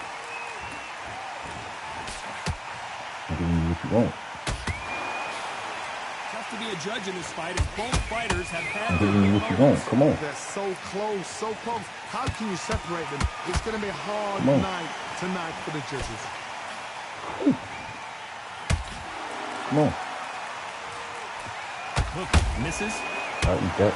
[SPEAKER 1] I'm giving you what you want.
[SPEAKER 2] Tough to be a the judge in this fight is both fighters have had
[SPEAKER 1] I'm
[SPEAKER 2] their
[SPEAKER 1] giving you
[SPEAKER 2] good
[SPEAKER 1] what you want.
[SPEAKER 2] moments.
[SPEAKER 1] Come on.
[SPEAKER 3] They're so close, so close. How can you separate them? It's going to be a hard
[SPEAKER 1] Come on.
[SPEAKER 3] night tonight for the judges.
[SPEAKER 1] Come on.
[SPEAKER 2] Hook misses.
[SPEAKER 1] I'll eat that.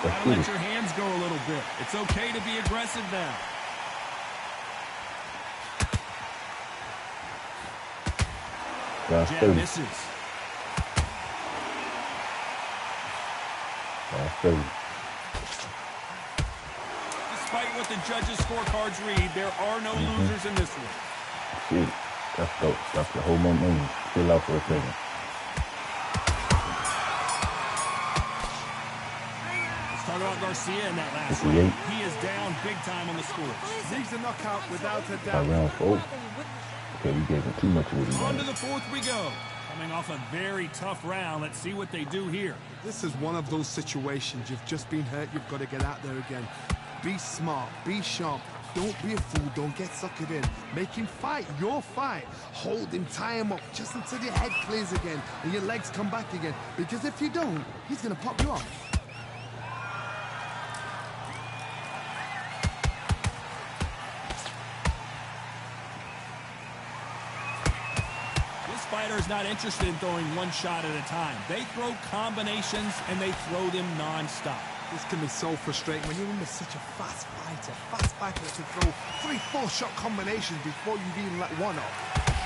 [SPEAKER 2] Gotta let your hands go a little bit. It's okay to be aggressive now.
[SPEAKER 1] Last
[SPEAKER 2] Jab
[SPEAKER 1] 30.
[SPEAKER 2] misses.
[SPEAKER 1] Last 30.
[SPEAKER 2] Despite what the judges' scorecards read, there are no losers in this one.
[SPEAKER 1] See, that's dope. That's the whole momentum. Chill out for a second.
[SPEAKER 2] Let's talk about Garcia in that last
[SPEAKER 1] 58.
[SPEAKER 2] round. He is down big time on the score.
[SPEAKER 3] He's a knockout without a
[SPEAKER 1] By
[SPEAKER 3] doubt.
[SPEAKER 1] round 4. Okay, we gave him too much of what he
[SPEAKER 2] On to
[SPEAKER 1] wanted.
[SPEAKER 2] the fourth we go. Coming off a very tough round, let's see what they do here.
[SPEAKER 3] This is one of those situations. You've just been hurt. You've got to get out there again. Be smart. Be sharp. Don't be a fool. Don't get suckered in. Make him fight your fight. Hold him. Tie him up just until your head clears again and your legs come back again. Because if you don't, he's going to pop you off.
[SPEAKER 2] This fighter is not interested in throwing one shot at a time. They throw combinations and they throw them non-stop.
[SPEAKER 3] This can be so frustrating when you're in with such a fast fighter that can throw 3-4 shot combinations before you've even let one off.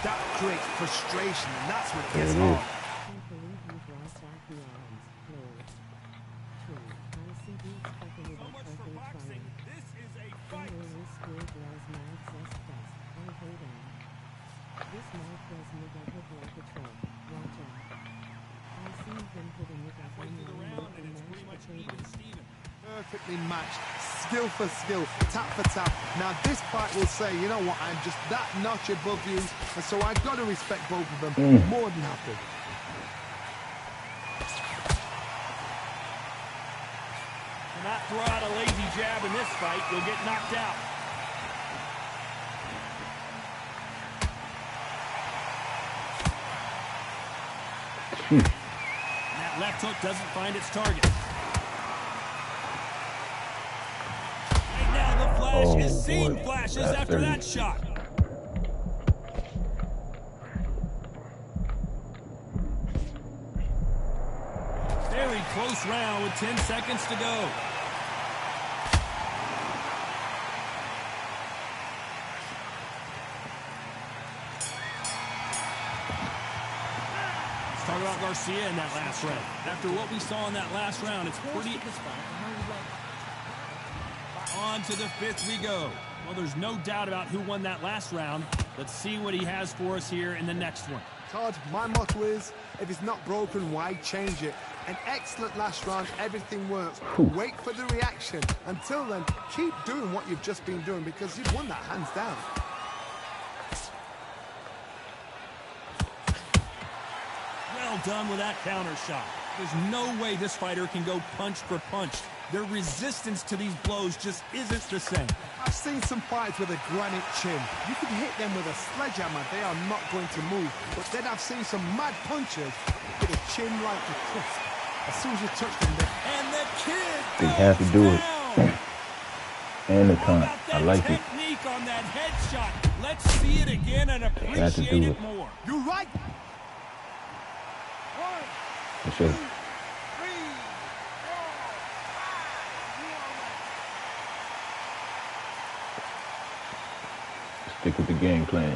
[SPEAKER 3] That creates frustration, and that's when it gets
[SPEAKER 1] There it is.
[SPEAKER 3] hard.
[SPEAKER 2] So much for boxing. This is a fight. Halfway through the round, and it's pretty much even Steven.
[SPEAKER 3] Perfectly matched, skill for skill, tap for tap. Now this fight will say, you know what, I'm just that notch above you, and so I've got to respect both of them more than happy.
[SPEAKER 2] Do not throw out a lazy jab in this fight. You'll get knocked out. And that left hook doesn't find its target. Right now, the Flash is seeing
[SPEAKER 1] boy.
[SPEAKER 2] flashes
[SPEAKER 1] That's
[SPEAKER 2] after
[SPEAKER 1] dirty.
[SPEAKER 2] that shot. Very close round with 10 seconds to go. Let's talk about Garcia in that last round. After what we saw in that last round, it's pretty... On to the fifth we go. Well, there's no doubt about who won that last round. Let's see what he has for us here in the next one.
[SPEAKER 3] Todd, my motto is, if it's not broken, why change it? An excellent last round, everything works. Wait for the reaction. Until then, keep doing what you've just been doing because you've won that hands down.
[SPEAKER 2] Well done with that counter shot. There's no way this fighter can go punch for punch. Their resistance to these blows just isn't the same.
[SPEAKER 3] I've seen some fights with a granite chin. You can hit them with a sledgehammer, they are not going to move. But then I've seen some mad punchers with a chin like a crisp. As soon as you touch them,
[SPEAKER 2] And the kid
[SPEAKER 1] They have to do it.
[SPEAKER 2] down.
[SPEAKER 1] And the
[SPEAKER 2] How
[SPEAKER 1] time.
[SPEAKER 2] about
[SPEAKER 1] I
[SPEAKER 2] that
[SPEAKER 1] like it.
[SPEAKER 2] technique on that headshot? Let's see it again and
[SPEAKER 1] had to
[SPEAKER 2] appreciate
[SPEAKER 1] do
[SPEAKER 2] it
[SPEAKER 1] it.
[SPEAKER 2] more.
[SPEAKER 3] you're right.
[SPEAKER 1] For sure. Stick with the game plan.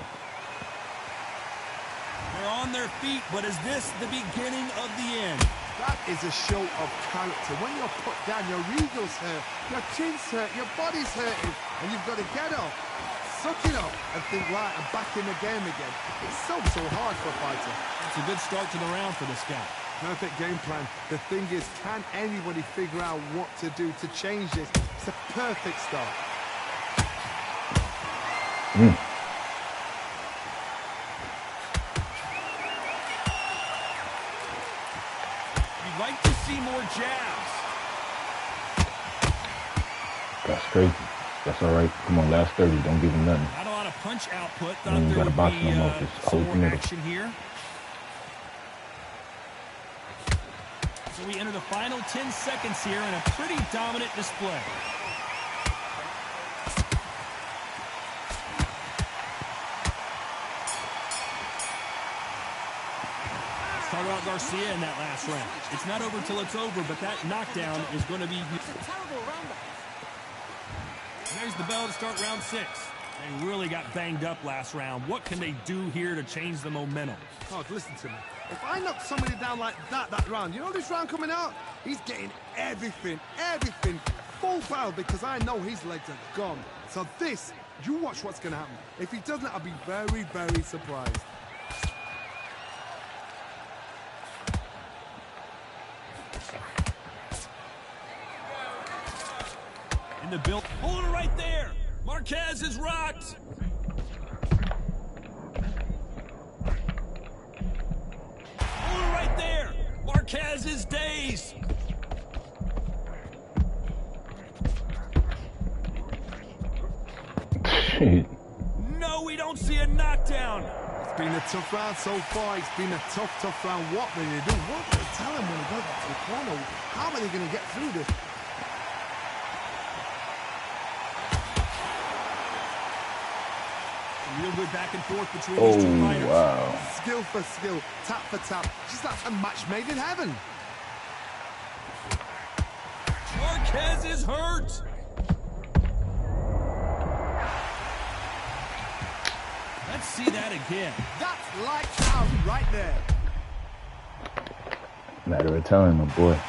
[SPEAKER 2] They're on their feet, but is this the beginning of the end?
[SPEAKER 3] That is a show of character. When you're put down, your ego's hurt, your chin's hurt, your body's hurting, and you've got to get up, suck it up, and think, right, I'm back in the game again. It's so hard for a fighter.
[SPEAKER 2] It's a good start to the round for this guy.
[SPEAKER 3] Perfect game plan. The thing is, can anybody figure out what to do to change this? It's a perfect start.
[SPEAKER 2] You'd like to see more jabs.
[SPEAKER 1] That's crazy. That's all right. Come on, last 30. Don't give him nothing.
[SPEAKER 2] Not a lot of punch output. Thought
[SPEAKER 1] You
[SPEAKER 2] there
[SPEAKER 1] gotta
[SPEAKER 2] would
[SPEAKER 1] box
[SPEAKER 2] be
[SPEAKER 1] no more, just
[SPEAKER 2] some
[SPEAKER 1] hold the
[SPEAKER 2] more
[SPEAKER 1] middle.
[SPEAKER 2] action here. So we enter the final 10 seconds here in a pretty dominant display. Talk about Garcia in that last round. It's not over till it's over, but that knockdown is going to be huge. There's the bell to start round 6. They really got banged up last round. What can they do here to change the momentum?
[SPEAKER 3] Oh, listen to me. If I knock somebody down like that round, you know this round coming out? He's getting everything, full barrel, because I know his legs are gone. So this, you watch what's going to happen. If he doesn't, I'll be very, very surprised.
[SPEAKER 2] In the build, hold it right there. Marquez is rocked. Hold it right there. Marquez is dazed.
[SPEAKER 1] Shit.
[SPEAKER 2] No, we don't see a knockdown.
[SPEAKER 3] It's been a tough round so far. It's been a tough round. What will they do? What will they tell him when he goes back to the corner? How are they going to get through this?
[SPEAKER 2] Real good back and forth between these two fighters.
[SPEAKER 1] Wow.
[SPEAKER 3] Skill for skill, tap for tap. Just like a match made in heaven.
[SPEAKER 2] Marquez is hurt. Let's see that again.
[SPEAKER 3] That's lights out right there.
[SPEAKER 1] Matter of time, my boy.
[SPEAKER 3] 1,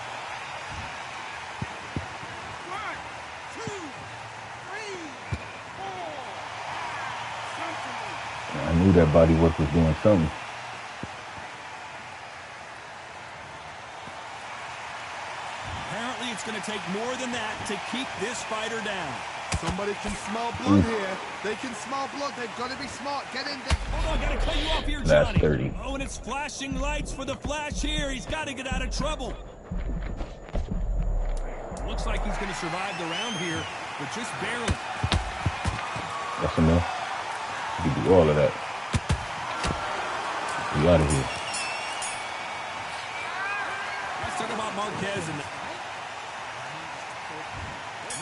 [SPEAKER 3] 2, 3, 4.
[SPEAKER 1] I knew that body work was doing something.
[SPEAKER 2] Apparently, it's going to take more than that to keep this fighter down.
[SPEAKER 3] Somebody can smell blood here. They can smell blood. They've got to be smart. Get in there.
[SPEAKER 2] Hold on, got to cut you off here,
[SPEAKER 1] Last
[SPEAKER 2] Johnny.
[SPEAKER 1] 30.
[SPEAKER 2] Oh, and it's flashing lights for the flash here. He's got to get out of trouble. Looks like he's going to survive the round here, but just barely.
[SPEAKER 1] That's enough. You can do all of that. Be out of here.
[SPEAKER 2] Let's talk about Marquez. And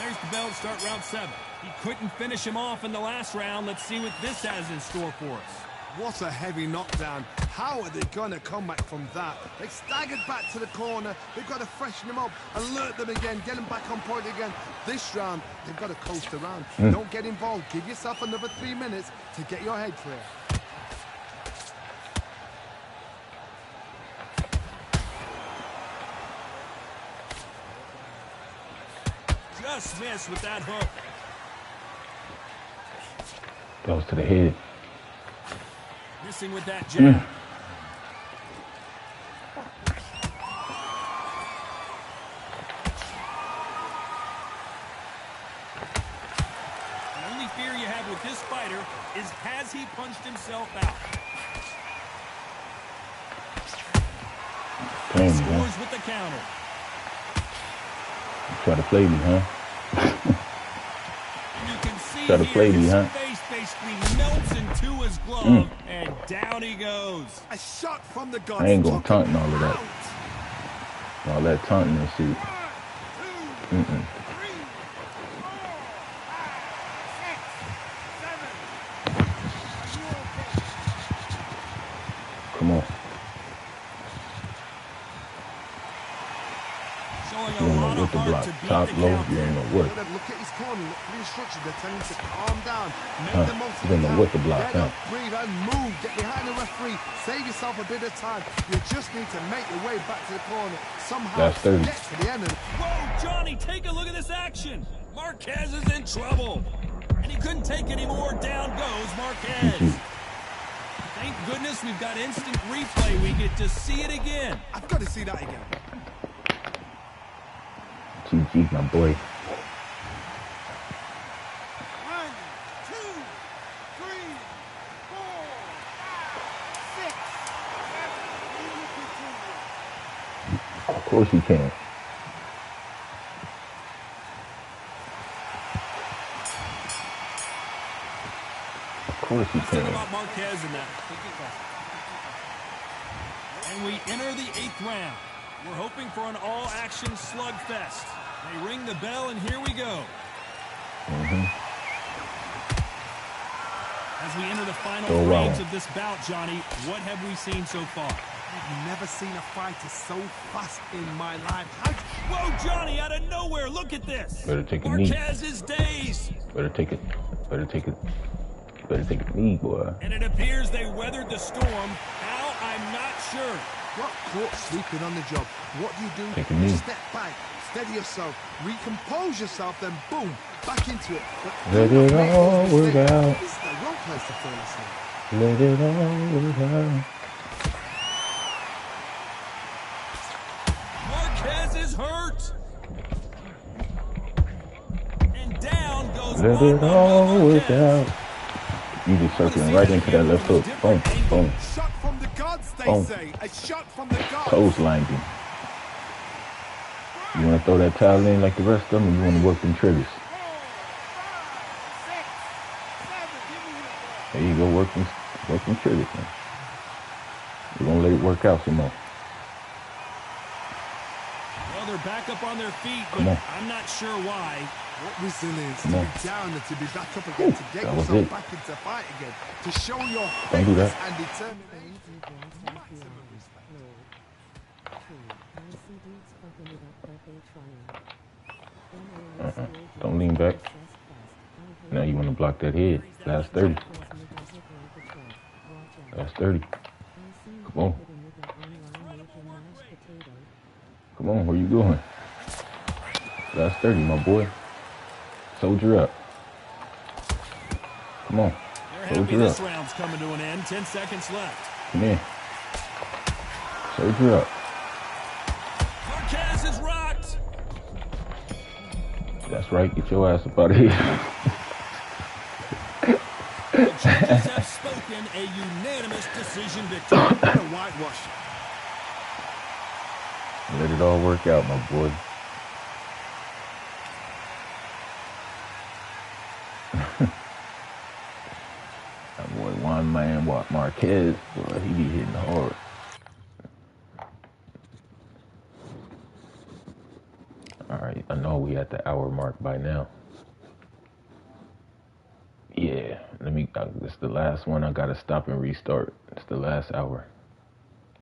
[SPEAKER 2] there's the bell to start round 7. He couldn't finish him off in the last round. Let's see what this has in store for us.
[SPEAKER 3] What a heavy knockdown. How are they going to come back from that? They staggered back to the corner. They've got to freshen them up, alert them again, get them back on point again. This round, they've got to coast around. Don't get involved. Give yourself another 3 minutes to get your head clear.
[SPEAKER 2] Just missed with that hook.
[SPEAKER 1] Goes to the head.
[SPEAKER 2] Missing with that jab. The only fear you have with this fighter is, has he punched himself out?
[SPEAKER 1] Playing me,
[SPEAKER 2] Scores
[SPEAKER 1] huh?
[SPEAKER 2] with the counter.
[SPEAKER 1] Try to play me, huh?
[SPEAKER 2] You can see
[SPEAKER 1] Try to
[SPEAKER 2] here
[SPEAKER 1] play me,
[SPEAKER 2] his
[SPEAKER 1] huh?
[SPEAKER 2] face basically melts into his glove, and down he goes.
[SPEAKER 3] A shot from the gun.
[SPEAKER 1] I ain't gonna taunt and all of that. All that taunting and shit.
[SPEAKER 3] 1, 2, 3, 4, 5, 6, 7. Are you okay?
[SPEAKER 1] Come on.
[SPEAKER 2] Showing
[SPEAKER 1] You
[SPEAKER 2] a
[SPEAKER 1] don't
[SPEAKER 2] lot
[SPEAKER 1] know
[SPEAKER 2] of
[SPEAKER 1] what to
[SPEAKER 2] heart
[SPEAKER 1] block.
[SPEAKER 2] to beat
[SPEAKER 1] Top,
[SPEAKER 2] the
[SPEAKER 1] low,
[SPEAKER 2] count
[SPEAKER 1] you don't
[SPEAKER 2] there.
[SPEAKER 1] know what.
[SPEAKER 3] Look at his corner. Look at the instructions. They're telling him to calm down. Make
[SPEAKER 1] Huh.
[SPEAKER 3] the most of
[SPEAKER 1] You don't
[SPEAKER 3] the
[SPEAKER 1] know
[SPEAKER 3] count.
[SPEAKER 1] what to block,
[SPEAKER 3] Get
[SPEAKER 1] huh?
[SPEAKER 3] up, breathe, and move. Get behind the referee. Save yourself a bit of time. You just need to make your way back to the corner. Somehow
[SPEAKER 1] That's 30.
[SPEAKER 3] get to the end of it.
[SPEAKER 2] Whoa, Johnny, take a look at this action. Marquez is in trouble. And he couldn't take any more. Down goes Marquez.
[SPEAKER 1] GG.
[SPEAKER 2] Thank goodness we've got instant replay. We get to see it again.
[SPEAKER 3] I've got to see that again.
[SPEAKER 1] GG, my boy.
[SPEAKER 3] 1, 2, 3, 4, 5, 6, 7.
[SPEAKER 1] Of course you can. Of course he
[SPEAKER 2] Let's think
[SPEAKER 1] can.
[SPEAKER 2] about Marquez in that. And we enter the 8th round. We're hoping for an all-action slugfest. They ring the bell, and here we go. As we enter the final frames of this bout, Johnny, what have we seen so far?
[SPEAKER 3] I've never seen a fighter so fast in my life.
[SPEAKER 2] Whoa, Johnny, out of nowhere, look at this.
[SPEAKER 1] Better take a knee.
[SPEAKER 2] Marquez is dazed.
[SPEAKER 1] Better take it. Better take it. Better take a knee, boy.
[SPEAKER 2] And it appears they weathered the storm. How? I'm not sure.
[SPEAKER 3] Got caught sleeping on the job. What do?
[SPEAKER 1] Take a knee.
[SPEAKER 3] Step back, steady yourself, recompose yourself, then boom, back into it. But
[SPEAKER 1] Let it all work out.
[SPEAKER 3] This is the wrong place to fall asleep.
[SPEAKER 1] Let it all work out.
[SPEAKER 2] Marquez is hurt. And down goes
[SPEAKER 1] Let it all work out. You just circling right into that left hook. Boom, boom.
[SPEAKER 3] Shot from the gods, they say. A shot from the gods.
[SPEAKER 1] Clotheslined him. You want to throw that towel in like the rest of them, or you want to work them triggers? There you go, work them triggers, man. We're going to let it work out some more.
[SPEAKER 2] Well, they're back up on their feet, but I'm not sure why.
[SPEAKER 3] What resilience to be down and to be back up again, to get yourself back into fight again, to show your fitness and determination.
[SPEAKER 1] Don't lean back. Now you want to block that head. Last 30. Last 30. Come on. Come on, where you going? Last 30, my boy. Soldier up. Come on. Soldier
[SPEAKER 2] this
[SPEAKER 1] up.
[SPEAKER 2] round's coming to an end. 10 seconds left.
[SPEAKER 1] Come in. Soldier up.
[SPEAKER 2] Marquez is rocked.
[SPEAKER 1] That's right. Get your ass up out of here.
[SPEAKER 2] The judges have spoken. A unanimous decision victory.
[SPEAKER 3] What a whitewash.
[SPEAKER 1] Let it all work out, my boy. That boy, one man, Marquez, boy, he be hitting hard. All right, I know we at the hour mark by now. Yeah, this is the last one. I gotta stop and restart. It's the last hour.